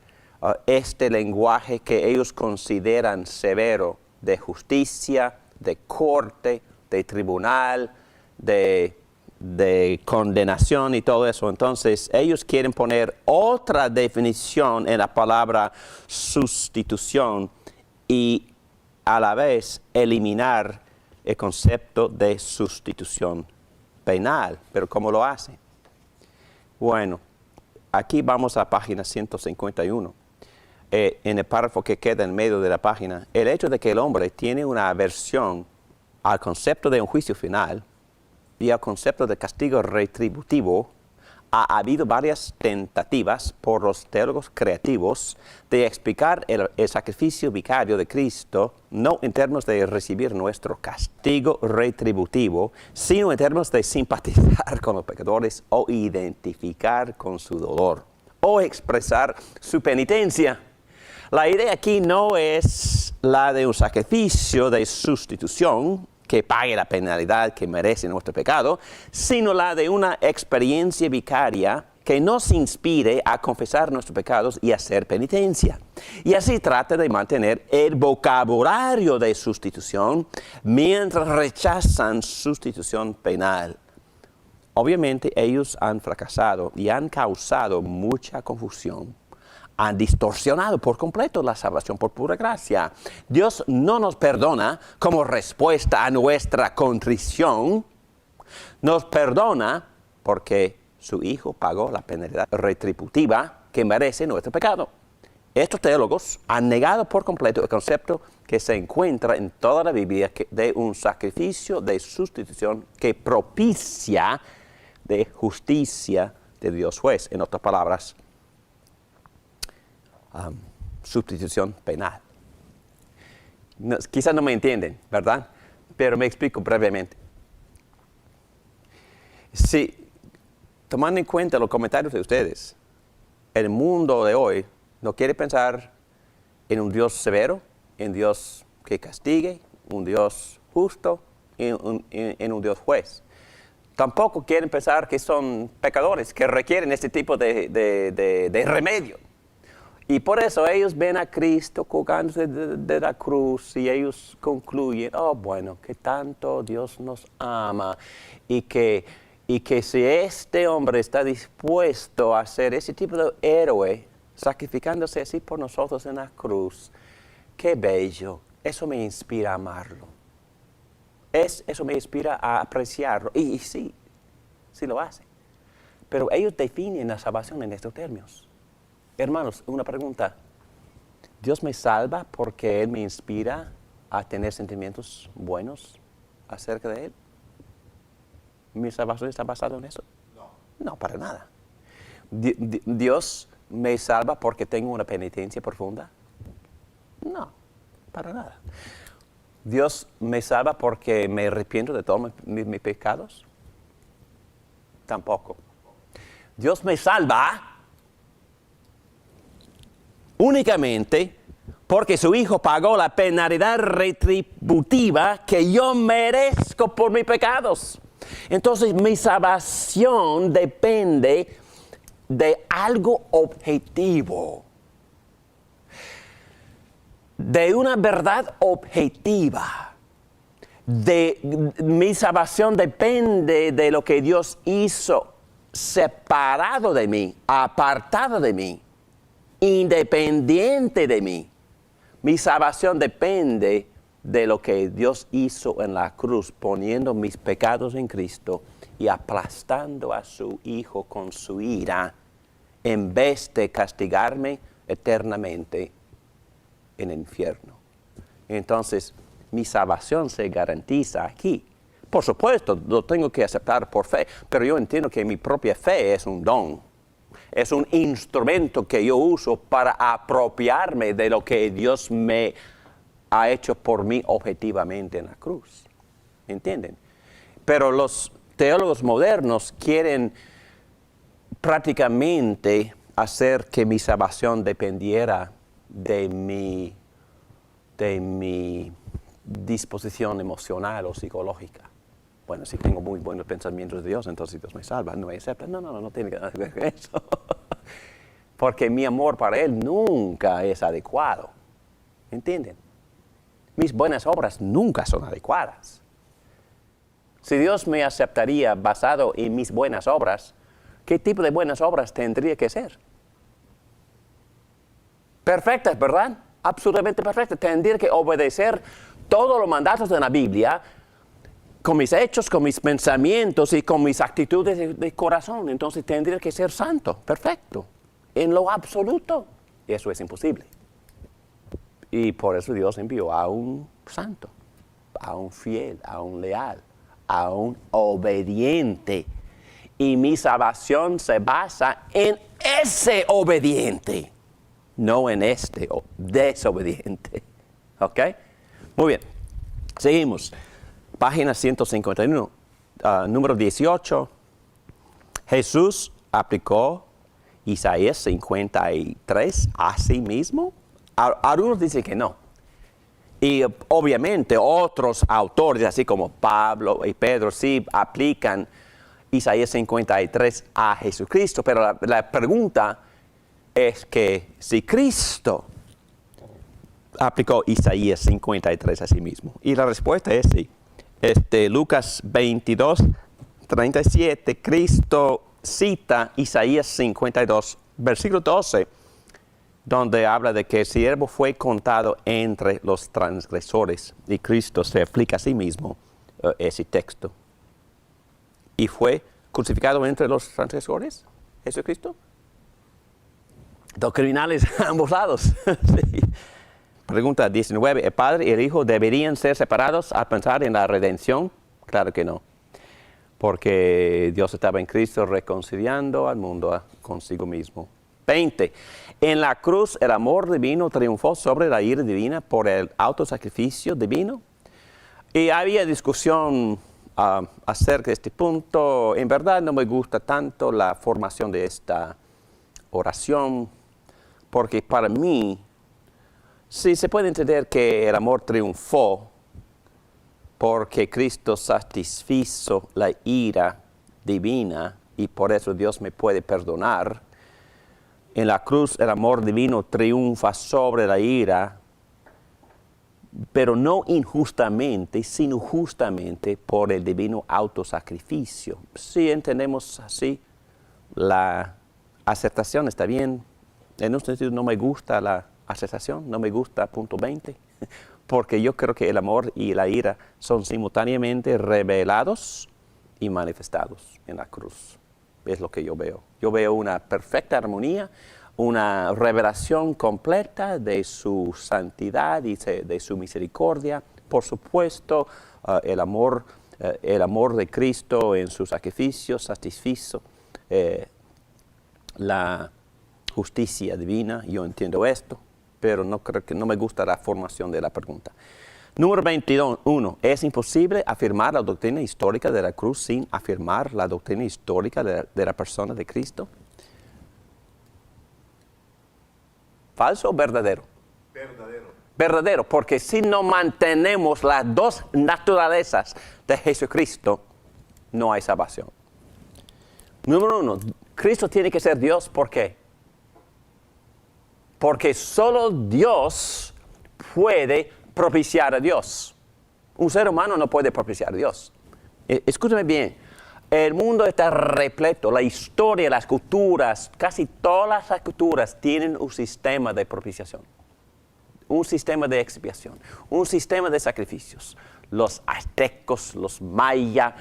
este lenguaje que ellos consideran severo de justicia, de corte, de tribunal, de condenación y todo eso. Entonces, ellos quieren poner otra definición en la palabra sustitución y a la vez eliminar el concepto de sustitución penal. Pero ¿cómo lo hacen? Bueno, aquí vamos a página 151. En el párrafo que queda en medio de la página, el hecho de que el hombre tiene una aversión al concepto de un juicio final y al concepto de castigo retributivo, ha habido varias tentativas por los teólogos creativos de explicar el sacrificio vicario de Cristo, no en términos de recibir nuestro castigo retributivo, sino en términos de simpatizar con los pecadores o identificar con su dolor o expresar su penitencia. La idea aquí no es la de un sacrificio de sustitución que pague la penalidad que merece nuestro pecado, sino la de una experiencia vicaria que nos inspire a confesar nuestros pecados y hacer penitencia. Y así trata de mantener el vocabulario de sustitución mientras rechazan sustitución penal. Obviamente ellos han fracasado y han causado mucha confusión. Han distorsionado por completo la salvación por pura gracia. Dios no nos perdona como respuesta a nuestra contrición. Nos perdona porque su Hijo pagó la penalidad retributiva que merece nuestro pecado. estos teólogos han negado por completo el concepto que se encuentra en toda la Biblia de un sacrificio de sustitución que propicia de justicia de Dios juez. En otras palabras, sustitución penal. No, quizás no me entienden, ¿verdad? Pero me explico brevemente. Si, tomando en cuenta los comentarios de ustedes, el mundo de hoy no quiere pensar en un Dios severo, en Dios que castigue, un Dios justo, en un Dios juez. Tampoco quieren pensar que son pecadores, que requieren este tipo de remedio. Y por eso ellos ven a Cristo colgándose de la cruz y ellos concluyen, oh bueno, que tanto Dios nos ama y que si este hombre está dispuesto a ser ese tipo de héroe, sacrificándose así por nosotros en la cruz, qué bello, eso me inspira a amarlo. Eso me inspira a apreciarlo. Y sí lo hace. Pero ellos definen la salvación en estos términos. Hermanos, una pregunta. ¿Dios me salva porque Él me inspira a tener sentimientos buenos acerca de Él? ¿Mi salvación está basada en eso? No, para nada. ¿Dios me salva porque tengo una penitencia profunda? No, para nada. ¿Dios me salva porque me arrepiento de todos mis pecados? Tampoco. Dios me salva únicamente porque su Hijo pagó la penalidad retributiva que yo merezco por mis pecados. Entonces mi salvación depende de algo objetivo, de una verdad objetiva. Mi salvación depende de lo que Dios hizo separado de mí, apartado de mí, independiente de mí. Mi salvación depende de lo que Dios hizo en la cruz, poniendo mis pecados en Cristo y aplastando a su Hijo con su ira, en vez de castigarme eternamente en el infierno. Entonces, mi salvación se garantiza aquí. Por supuesto, lo tengo que aceptar por fe, pero yo entiendo que mi propia fe es un don. Es un instrumento que yo uso para apropiarme de lo que Dios me ha hecho por mí objetivamente en la cruz. ¿Entienden? Pero los teólogos modernos quieren prácticamente hacer que mi salvación dependiera de mi disposición emocional o psicológica. Bueno, si tengo muy buenos pensamientos de Dios, entonces Dios me salva. No me acepta. No tiene que ver con eso. Porque mi amor para Él nunca es adecuado. ¿Entienden? Mis buenas obras nunca son adecuadas. Si Dios me aceptaría basado en mis buenas obras, ¿qué tipo de buenas obras tendría que ser? Perfectas, ¿verdad? Absolutamente perfectas. Tendría que obedecer todos los mandatos de la Biblia con mis hechos, con mis pensamientos y con mis actitudes de corazón. Entonces tendría que ser santo, perfecto, en lo absoluto. Y eso es imposible. Y por eso Dios envió a un santo, a un fiel, a un leal, a un obediente. Y mi salvación se basa en ese obediente, no en este desobediente. ¿Ok? Muy bien. Seguimos. Página 151, número 18. Jesús aplicó Isaías 53 a sí mismo. Algunos dicen que no. Y obviamente otros autores, así como Pablo y Pedro, sí aplican Isaías 53 a Jesucristo. Pero la pregunta es que si Cristo aplicó Isaías 53 a sí mismo. Y la respuesta es sí. Lucas 22, 37, Cristo cita Isaías 52, versículo 12, donde habla de que el siervo fue contado entre los transgresores, y Cristo se aplica a sí mismo ese texto. ¿Y fue crucificado entre los transgresores, Jesucristo? Dos criminales a ambos lados. Sí. Pregunta 19. ¿El Padre y el Hijo deberían ser separados al pensar en la redención? Claro que no. Porque Dios estaba en Cristo reconciliando al mundo consigo mismo. 20. En la cruz el amor divino triunfó sobre la ira divina por el autosacrificio divino. Y había discusión acerca de este punto. En verdad no me gusta tanto la formación de esta oración, porque para mí, sí se puede entender que el amor triunfó porque Cristo satisfizo la ira divina y por eso Dios me puede perdonar. En la cruz el amor divino triunfa sobre la ira, pero no injustamente, sino justamente por el divino autosacrificio. Si entendemos así, la aceptación está bien. En un sentido no me gusta la aceptación, no me gusta punto 20, porque yo creo que el amor y la ira son simultáneamente revelados y manifestados en la cruz. Es lo que yo veo. Yo veo una perfecta armonía, una revelación completa de su santidad y de su misericordia. Por supuesto, el amor de Cristo en su sacrificio satisfizo la justicia divina. Yo entiendo esto, pero no me gusta la formación de la pregunta. Número 21. ¿Es imposible afirmar la doctrina histórica de la cruz sin afirmar la doctrina histórica de la persona de Cristo? ¿Falso o verdadero? Verdadero. Verdadero, porque si no mantenemos las dos naturalezas de Jesucristo, no hay salvación. Número 1. Cristo tiene que ser Dios, ¿por qué? Porque solo Dios puede propiciar a Dios. Un ser humano no puede propiciar a Dios. Escúchame bien, el mundo está repleto, la historia, las culturas, casi todas las culturas tienen un sistema de propiciación, un sistema de expiación, un sistema de sacrificios. Los aztecos, los mayas,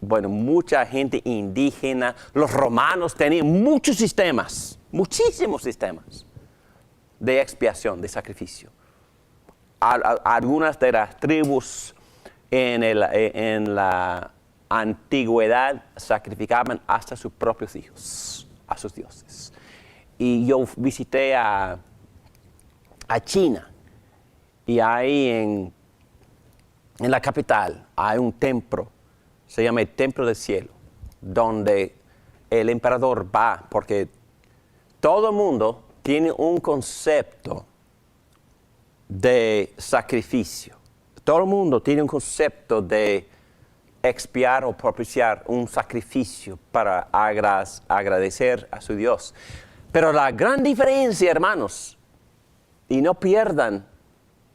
mucha gente indígena, los romanos tenían muchos sistemas, muchísimos sistemas de expiación, de sacrificio. Algunas de las tribus en la antigüedad sacrificaban hasta sus propios hijos, a sus dioses. Y yo visité a China, y ahí en la capital hay un templo, se llama el Templo del Cielo, donde el emperador va, porque todo el mundo tiene un concepto de sacrificio. Todo el mundo tiene un concepto de expiar o propiciar un sacrificio para agradecer a su Dios. Pero la gran diferencia, hermanos, y no pierdan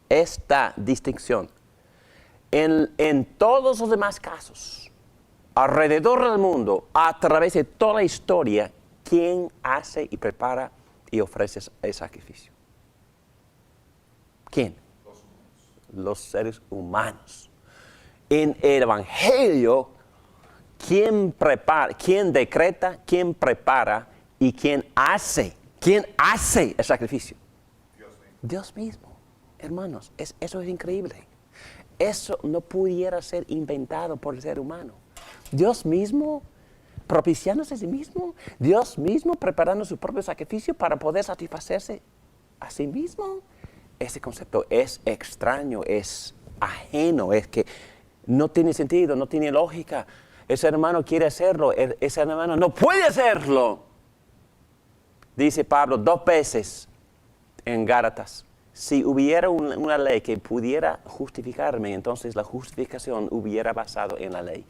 esta distinción, en todos los demás casos, alrededor del mundo, a través de toda la historia, ¿quién hace y prepara y ofrece el sacrificio? ¿Quién? Los seres humanos. En el Evangelio, ¿quién prepara, quién decreta, quién prepara y quién hace? ¿Quién hace el sacrificio? Dios mismo. Hermanos, eso es increíble. Eso no pudiera ser inventado por el ser humano. Dios mismo propiciándose a sí mismo, Dios mismo preparando su propio sacrificio para poder satisfacerse a sí mismo. Ese concepto es extraño, es ajeno, es que no tiene sentido, no tiene lógica. Ese hermano quiere hacerlo, ese hermano no puede hacerlo. Dice Pablo 2 veces en Gálatas: si hubiera una ley que pudiera justificarme, entonces la justificación hubiera basado en la ley.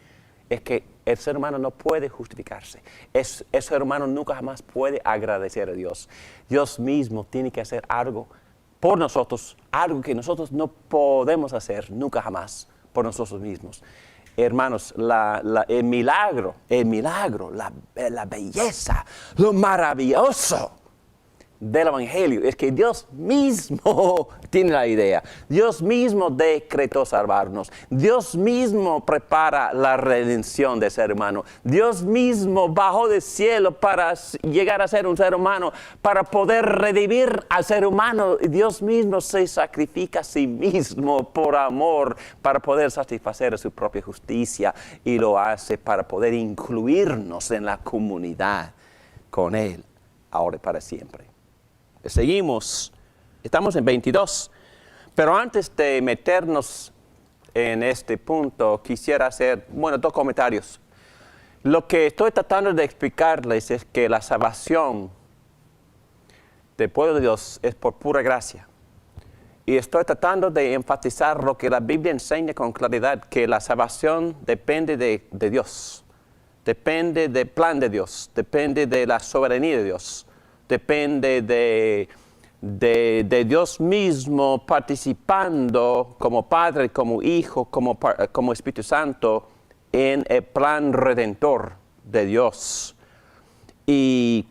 Es que el ser humano no puede justificarse. El ser humano nunca jamás puede agradecer a Dios. Dios mismo tiene que hacer algo por nosotros, algo que nosotros no podemos hacer nunca jamás por nosotros mismos. Hermanos, el milagro, la belleza, lo maravilloso del Evangelio es que Dios mismo tiene la idea. Dios mismo decretó salvarnos. Dios mismo prepara la redención del ser humano. Dios mismo bajó del cielo para llegar a ser un ser humano, para poder redimir al ser humano. Dios mismo se sacrifica a sí mismo por amor para poder satisfacer su propia justicia, y lo hace para poder incluirnos en la comunidad con Él, ahora y para siempre. Seguimos, estamos en 22, pero antes de meternos en este punto, quisiera hacer, dos comentarios. Lo que estoy tratando de explicarles es que la salvación del pueblo de Dios es por pura gracia. Y estoy tratando de enfatizar lo que la Biblia enseña con claridad, que la salvación depende de Dios, depende del plan de Dios, depende de la soberanía de Dios. Depende de Dios mismo participando como Padre, como Hijo, como Espíritu Santo en el plan redentor de Dios. Y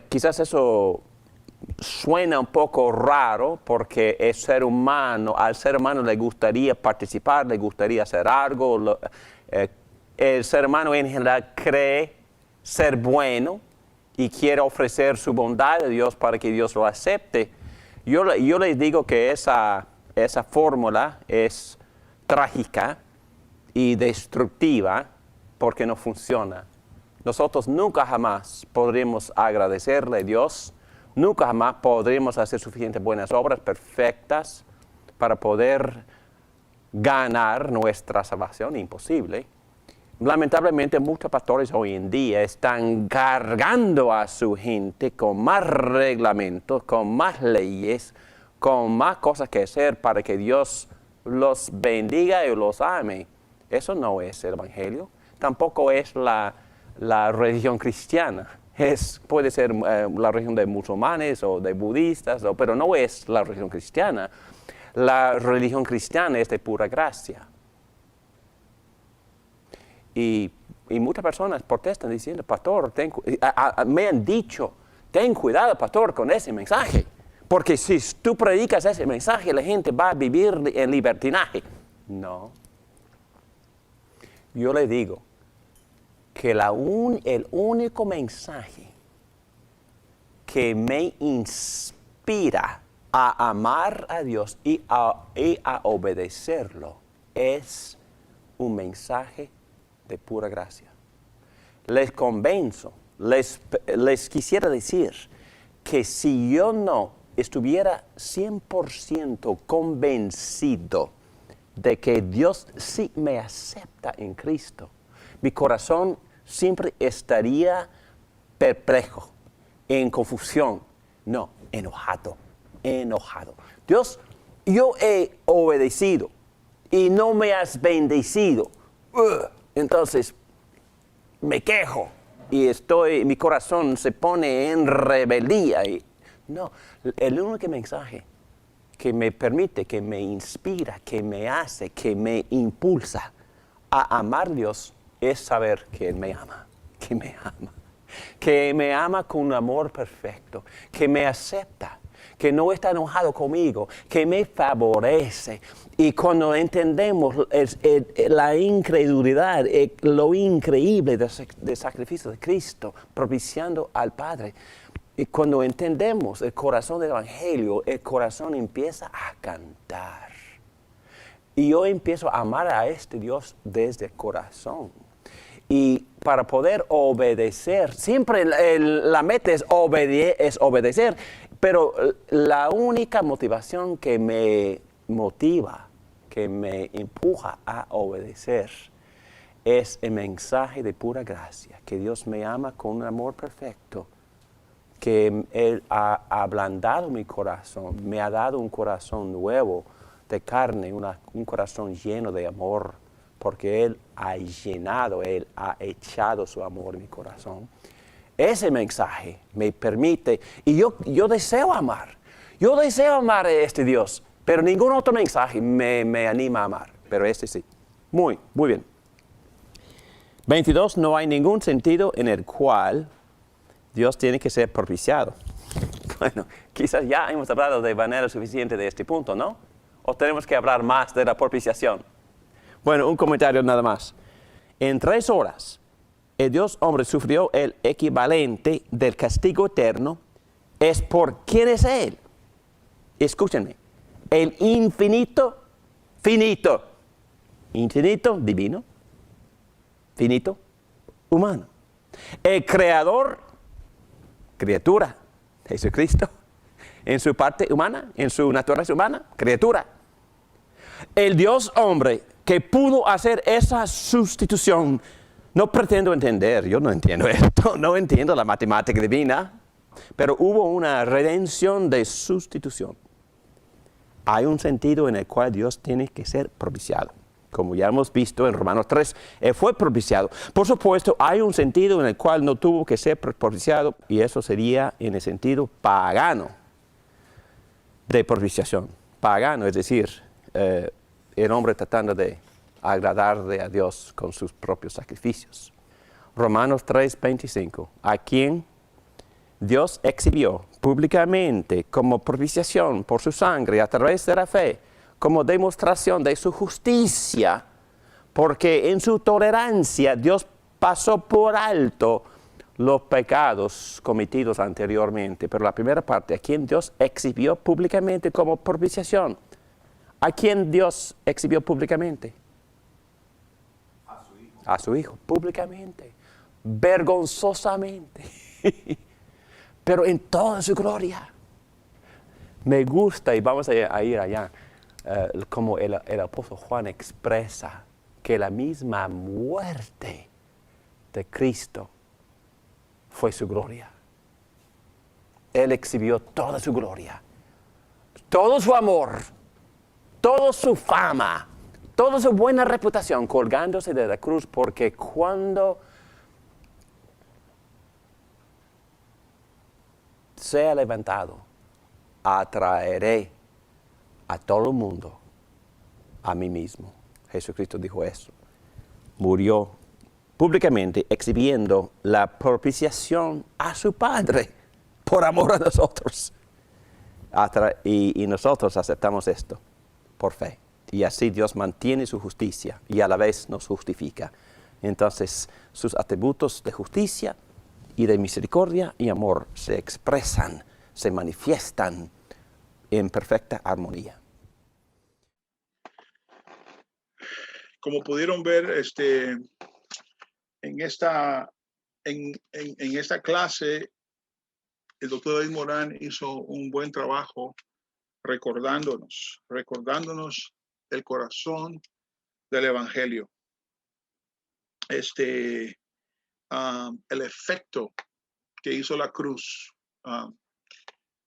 quizás eso suena un poco raro porque al ser humano le gustaría participar, le gustaría hacer algo. El ser humano en general cree ser bueno y quiere ofrecer su bondad a Dios para que Dios lo acepte. Yo les digo que esa fórmula es trágica y destructiva porque no funciona. Nosotros nunca jamás podremos agradecerle a Dios, nunca jamás podremos hacer suficientes buenas obras perfectas para poder ganar nuestra salvación. Imposible. Lamentablemente muchos pastores hoy en día están cargando a su gente con más reglamentos, con más leyes, con más cosas que hacer para que Dios los bendiga y los ame. Eso no es el Evangelio. Tampoco es la religión cristiana. Puede ser la religión de musulmanes o de budistas, pero no es la religión cristiana. La religión cristiana es de pura gracia. Y muchas personas protestan diciendo, pastor, me han dicho, ten cuidado, pastor, con ese mensaje. Porque si tú predicas ese mensaje, la gente va a vivir en libertinaje. No. Yo le digo que el único mensaje que me inspira a amar a Dios y a obedecerlo es un mensaje de pura gracia. Les convenzo, les quisiera decir que si yo no estuviera 100% convencido de que Dios sí me acepta en Cristo, mi corazón siempre estaría perplejo, en confusión, no, enojado. Dios, yo he obedecido y no me has bendecido. Entonces, me quejo y mi corazón se pone en rebeldía. No, el único mensaje que me permite, que me inspira, que me hace, que me impulsa a amar a Dios es saber que Él me ama, que me ama con un amor perfecto, que me acepta, que no está enojado conmigo, que me favorece. Y cuando entendemos la incredulidad, lo increíble del sacrificio de Cristo, propiciando al Padre, y cuando entendemos el corazón del Evangelio, el corazón empieza a cantar. Y yo empiezo a amar a este Dios desde el corazón. Y para poder obedecer, siempre la meta es obedecer, pero la única motivación que me motiva, que me empuja a obedecer, es el mensaje de pura gracia, que Dios me ama con un amor perfecto, que Él ha ablandado mi corazón, me ha dado un corazón nuevo de carne, un corazón lleno de amor, porque Él ha llenado, Él ha echado su amor en mi corazón. Ese mensaje me permite, y yo deseo amar a este Dios, pero ningún otro mensaje me anima a amar, pero este sí. Muy bien. 22, no hay ningún sentido en el cual Dios tiene que ser propiciado. Bueno, quizás ya hemos hablado de manera suficiente de este punto, ¿no? ¿O tenemos que hablar más de la propiciación? Bueno, un comentario nada más. En 3 horas, el Dios hombre sufrió el equivalente del castigo eterno. Es por quién es Él. Escúchenme. El infinito, finito. Infinito, divino. Finito, humano. El creador, criatura. Jesucristo. En su parte humana, en su naturaleza humana, criatura. El Dios hombre que pudo hacer esa sustitución. No pretendo entender, yo no entiendo esto, no entiendo la matemática divina, pero hubo una redención de sustitución. Hay un sentido en el cual Dios tiene que ser propiciado. Como ya hemos visto en Romanos 3, Él fue propiciado. Por supuesto, hay un sentido en el cual no tuvo que ser propiciado, y eso sería en el sentido pagano de propiciación. Pagano, es decir, el hombre tratando de agradarle a Dios con sus propios sacrificios. Romanos 3:25, a quien Dios exhibió públicamente como propiciación por su sangre a través de la fe, como demostración de su justicia, porque en su tolerancia Dios pasó por alto los pecados cometidos anteriormente. Pero la primera parte, a quien Dios exhibió públicamente como propiciación. ¿A quién Dios exhibió públicamente? A su Hijo, públicamente, vergonzosamente, pero en toda su gloria. Me gusta, y vamos a ir allá, como el apóstol Juan expresa que la misma muerte de Cristo fue su gloria. Él exhibió toda su gloria, todo su amor, toda su fama, toda su buena reputación colgándose de la cruz, porque cuando sea levantado, atraeré a todo el mundo a mí mismo. Jesucristo dijo eso. Murió públicamente exhibiendo la propiciación a su Padre por amor a nosotros. Y nosotros aceptamos esto por fe. Y así Dios mantiene su justicia y a la vez nos justifica. Entonces, sus atributos de justicia y de misericordia y amor se expresan, se manifiestan en perfecta armonía. Como pudieron ver, en esta clase, el doctor David Morán hizo un buen trabajo recordándonos el corazón del Evangelio. El efecto que hizo la cruz.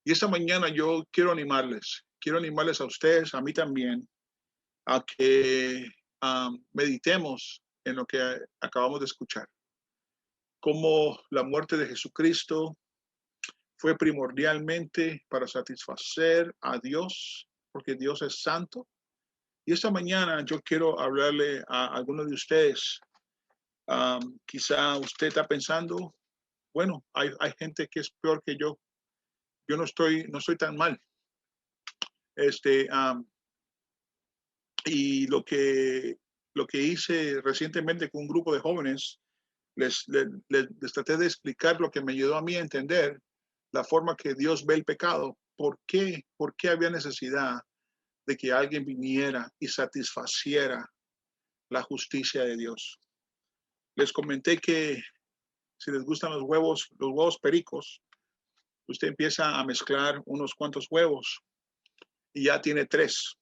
Y esta mañana yo quiero animarles a ustedes, a mí también, a que meditemos en lo que acabamos de escuchar. Cómo la muerte de Jesucristo fue primordialmente para satisfacer a Dios, porque Dios es santo. Y esta mañana yo quiero hablarle a algunos de ustedes. Quizá usted está pensando, bueno, hay gente que es peor que yo. Yo no estoy tan mal. Y lo que hice recientemente con un grupo de jóvenes, les traté de explicar lo que me ayudó a mí a entender la forma que Dios ve el pecado. ¿Por qué había necesidad de que alguien viniera y satisfaciera la justicia de Dios? Les comenté que si les gustan los huevos pericos, usted empieza a mezclar unos cuantos huevos y ya tiene 3.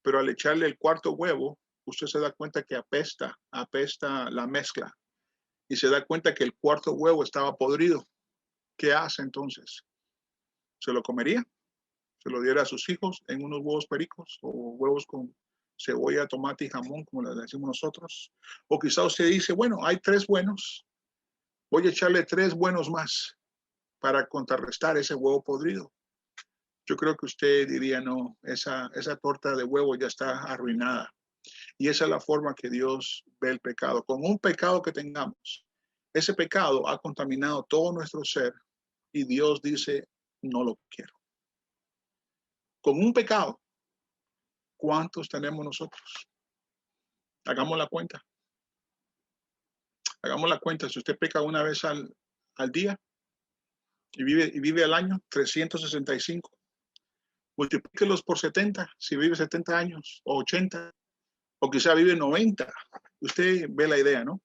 Pero al echarle el 4º huevo, usted se da cuenta que apesta la mezcla. Y se da cuenta que el 4º huevo estaba podrido. ¿Qué hace entonces? ¿Se lo comería? ¿Se lo diera a sus hijos en unos huevos pericos o huevos con cebolla, tomate y jamón, como le decimos nosotros? O quizá usted dice, bueno, hay 3 buenos, voy a echarle 3 buenos más para contrarrestar ese huevo podrido. Yo creo que usted diría, no, esa torta de huevo ya está arruinada. Y esa es la forma que Dios ve el pecado. Con un pecado que tengamos, ese pecado ha contaminado todo nuestro ser. Y Dios dice, no lo quiero. Con un pecado, ¿cuántos tenemos nosotros? Hagamos la cuenta. Hagamos la cuenta. Si usted peca una vez al día y vive al año, 365. Multiplíquelos por 70, si vive 70 años o 80, o quizá vive 90. Usted ve la idea, ¿no?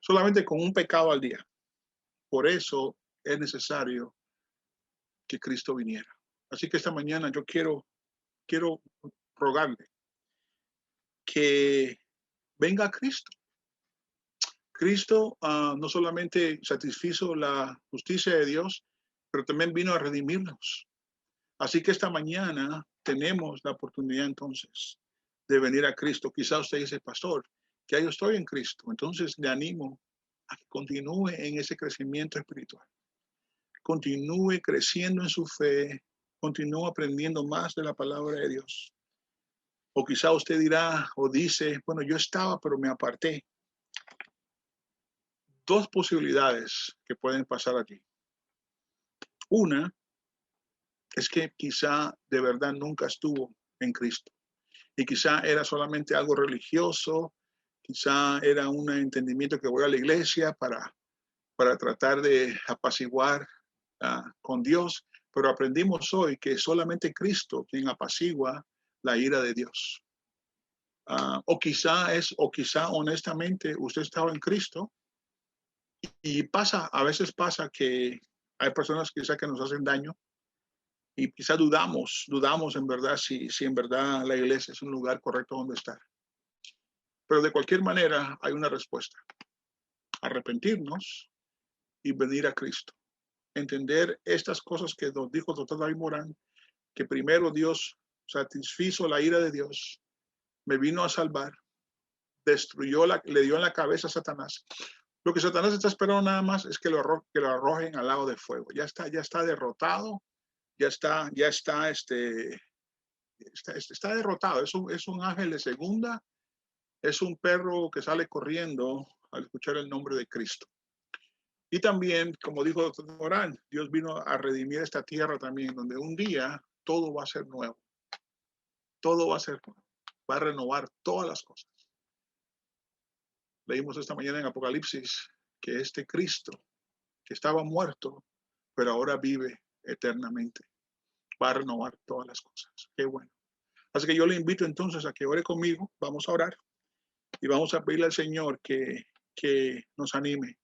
Solamente con un pecado al día. Por eso es necesario que Cristo viniera. Así que esta mañana yo quiero rogarle que venga a Cristo. Cristo no solamente satisfizo la justicia de Dios, pero también vino a redimirnos. Así que esta mañana tenemos la oportunidad entonces de venir a Cristo. Quizá usted dice, pastor, ya yo estoy en Cristo. Entonces le animo a que continúe en ese crecimiento espiritual. Continúe creciendo en su fe, continúe aprendiendo más de la palabra de Dios. O quizá usted dirá o dice, bueno, yo estaba, pero me aparté. Dos posibilidades que pueden pasar allí. Una es que quizá de verdad nunca estuvo en Cristo. Y quizá era solamente algo religioso, quizá era un entendimiento que voy a la iglesia para tratar de apaciguar con Dios, pero aprendimos hoy que solamente Cristo quien apacigua la ira de Dios. O quizá honestamente usted estaba en Cristo y a veces pasa que hay personas quizá que nos hacen daño y quizá dudamos en verdad si en verdad la iglesia es un lugar correcto donde estar. Pero de cualquier manera hay una respuesta. Arrepentirnos y venir a Cristo. Entender estas cosas que nos dijo el doctor David Morán, que primero Dios satisfizo la ira de Dios, me vino a salvar, le dio en la cabeza a Satanás. Lo que Satanás está esperando nada más es que lo arrojen al lago de fuego. Ya está derrotado, está derrotado. Es un ángel de segunda, es un perro que sale corriendo al escuchar el nombre de Cristo. Y también, como dijo el doctor Morán, Dios vino a redimir esta tierra también, donde un día todo va a ser nuevo. Todo va a ser nuevo. Va a renovar todas las cosas. Leímos esta mañana en Apocalipsis que este Cristo, que estaba muerto, pero ahora vive eternamente, va a renovar todas las cosas. Qué bueno. Así que yo le invito entonces a que ore conmigo. Vamos a orar y vamos a pedirle al Señor que nos anime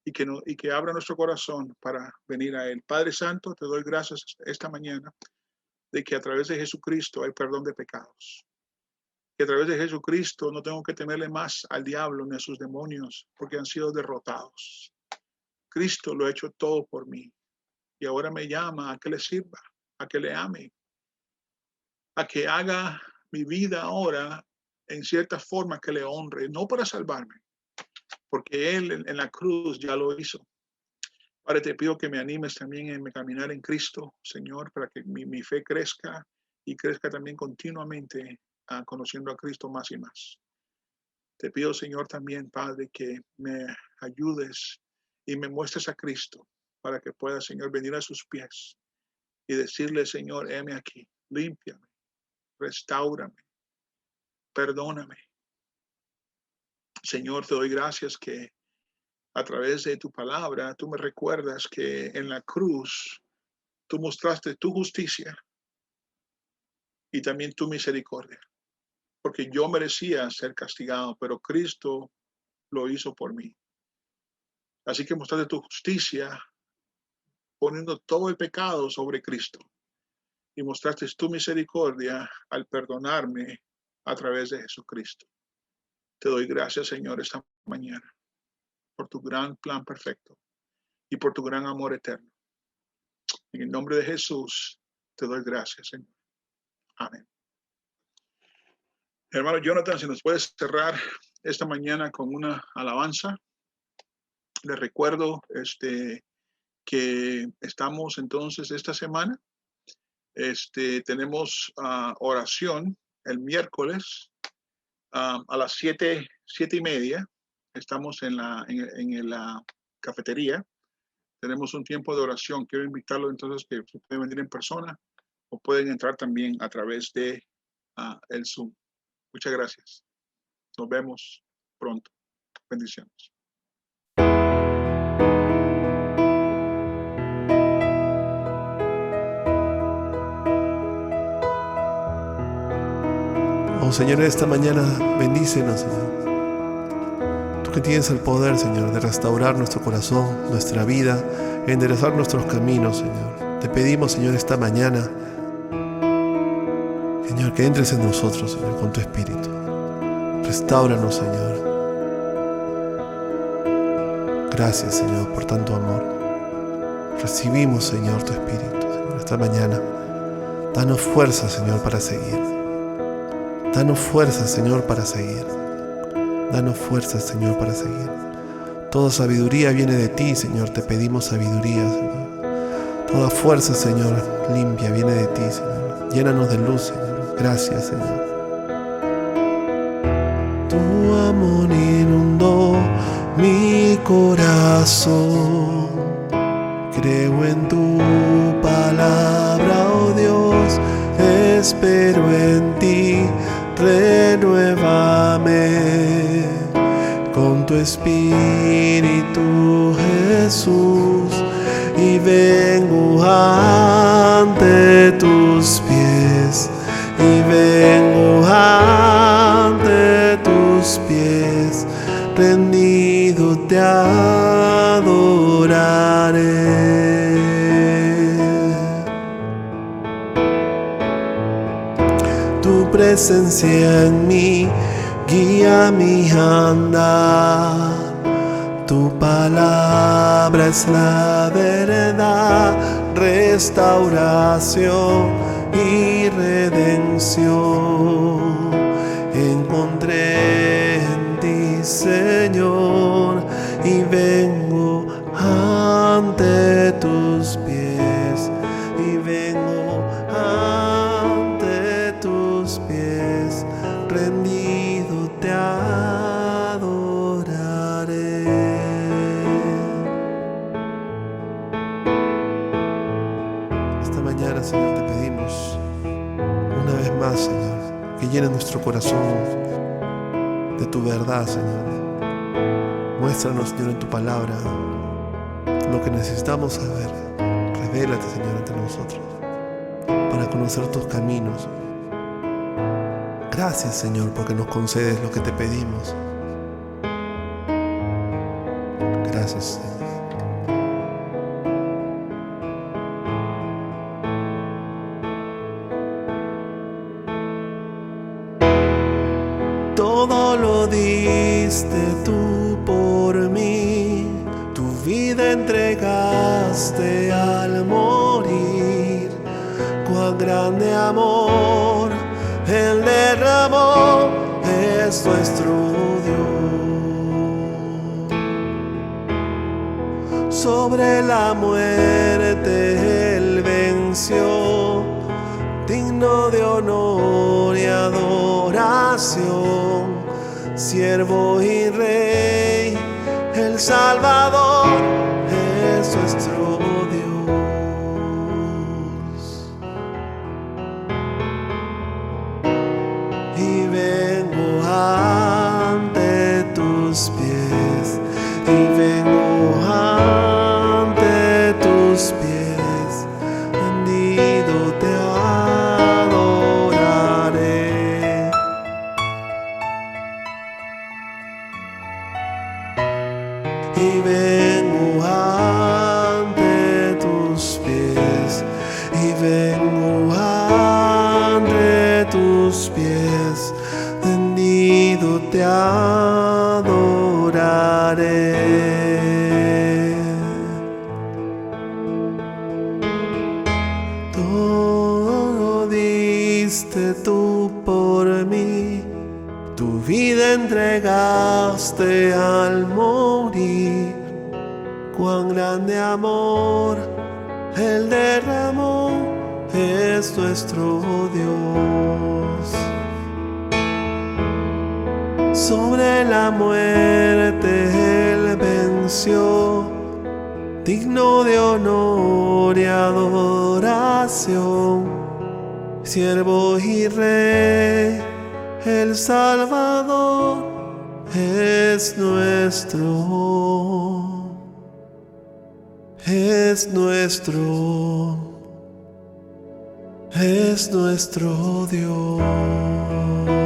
y que abra nuestro corazón para venir a Él. Padre Santo, te doy gracias esta mañana de que a través de Jesucristo hay perdón de pecados. Que a través de Jesucristo no tengo que temerle más al diablo ni a sus demonios porque han sido derrotados. Cristo lo ha hecho todo por mí y ahora me llama a que le sirva, a que le ame, a que haga mi vida ahora en cierta forma que le honre, no para salvarme, porque Él en la cruz ya lo hizo. Padre, te pido que me animes también en caminar en Cristo, Señor, para que mi fe crezca y crezca también continuamente conociendo a Cristo más y más. Te pido, Señor, también, Padre, que me ayudes y me muestres a Cristo para que pueda, Señor, venir a sus pies y decirle, Señor, heme aquí, límpiame, restáurame, perdóname. Señor, te doy gracias que a través de tu palabra tú me recuerdas que en la cruz tú mostraste tu justicia y también tu misericordia. Porque yo merecía ser castigado, pero Cristo lo hizo por mí. Así que mostraste tu justicia poniendo todo el pecado sobre Cristo. Y mostraste tu misericordia al perdonarme a través de Jesucristo. Te doy gracias, Señor, esta mañana por tu gran plan perfecto y por tu gran amor eterno. En el nombre de Jesús te doy gracias, Señor. Amén. Hermano Jonathan, si nos puedes cerrar esta mañana con una alabanza. Les recuerdo que estamos entonces esta semana. Tenemos oración el miércoles a las 7:30. Estamos en la cafetería tenemos un tiempo de oración. Quiero invitarlos entonces que pueden venir en persona o pueden entrar también a través de el Zoom. Muchas gracias. Nos vemos pronto. Bendiciones. Oh Señor, esta mañana bendícenos, Señor. Tú que tienes el poder, Señor, de restaurar nuestro corazón, nuestra vida, enderezar nuestros caminos, Señor. Te pedimos, Señor, esta mañana, Señor, que entres en nosotros, Señor, con tu Espíritu. Restáuranos, Señor. Gracias, Señor, por tanto amor. Recibimos, Señor, tu Espíritu, Señor, esta mañana. Danos fuerza, Señor, para seguir. Danos fuerza, Señor, para seguir. Danos fuerza, Señor, para seguir. Toda sabiduría viene de ti, Señor. Te pedimos sabiduría, Señor. Toda fuerza, Señor, limpia viene de ti, Señor. Llénanos de luz, Señor. Gracias, Señor. Tu amor inundó mi corazón. Creo en tu palabra, oh Dios. Espero en ti. Renuévame con tu Espíritu, Jesús, y vengo ante tus pies, y vengo ante tus pies, rendido te adoraré. Tu presencia en mí guía mi andar. Tu palabra es la verdad, restauración y redención. Encontré en ti, Señor, y vengo ante tus pies, y vengo ante tus pies, rendido te adoraré. Esta mañana, Señor, te pedimos una vez más, Señor, que llenes nuestro corazón de tu verdad, Señor. Muéstranos, Señor, en tu palabra lo que necesitamos saber. Revélate, Señor, ante nosotros para conocer tus caminos. Gracias, Señor, porque nos concedes lo que te pedimos. Gracias, Señor. Todo lo diste tú por mí, tu vida entregaste al morir. Cuán grande amor Él derramó, es nuestro Dios. Sobre la muerte Él venció, digno de honor y adoración, siervo y rey, el Salvador es nuestro Dios. Y vengo ante tus pies, y vengo ante tus pies, rendido te adoraré. Y vengo ante tus pies, y vengo ante tus pies, rendido te adoraré. Todo diste tú por mí, tu vida entregaste al morir. Cuán grande amor Él derramó, es nuestro Dios. Sobre la muerte Él venció, digno de honor y adoración, siervo y rey, el Salvador es nuestro, es nuestro, es nuestro Dios.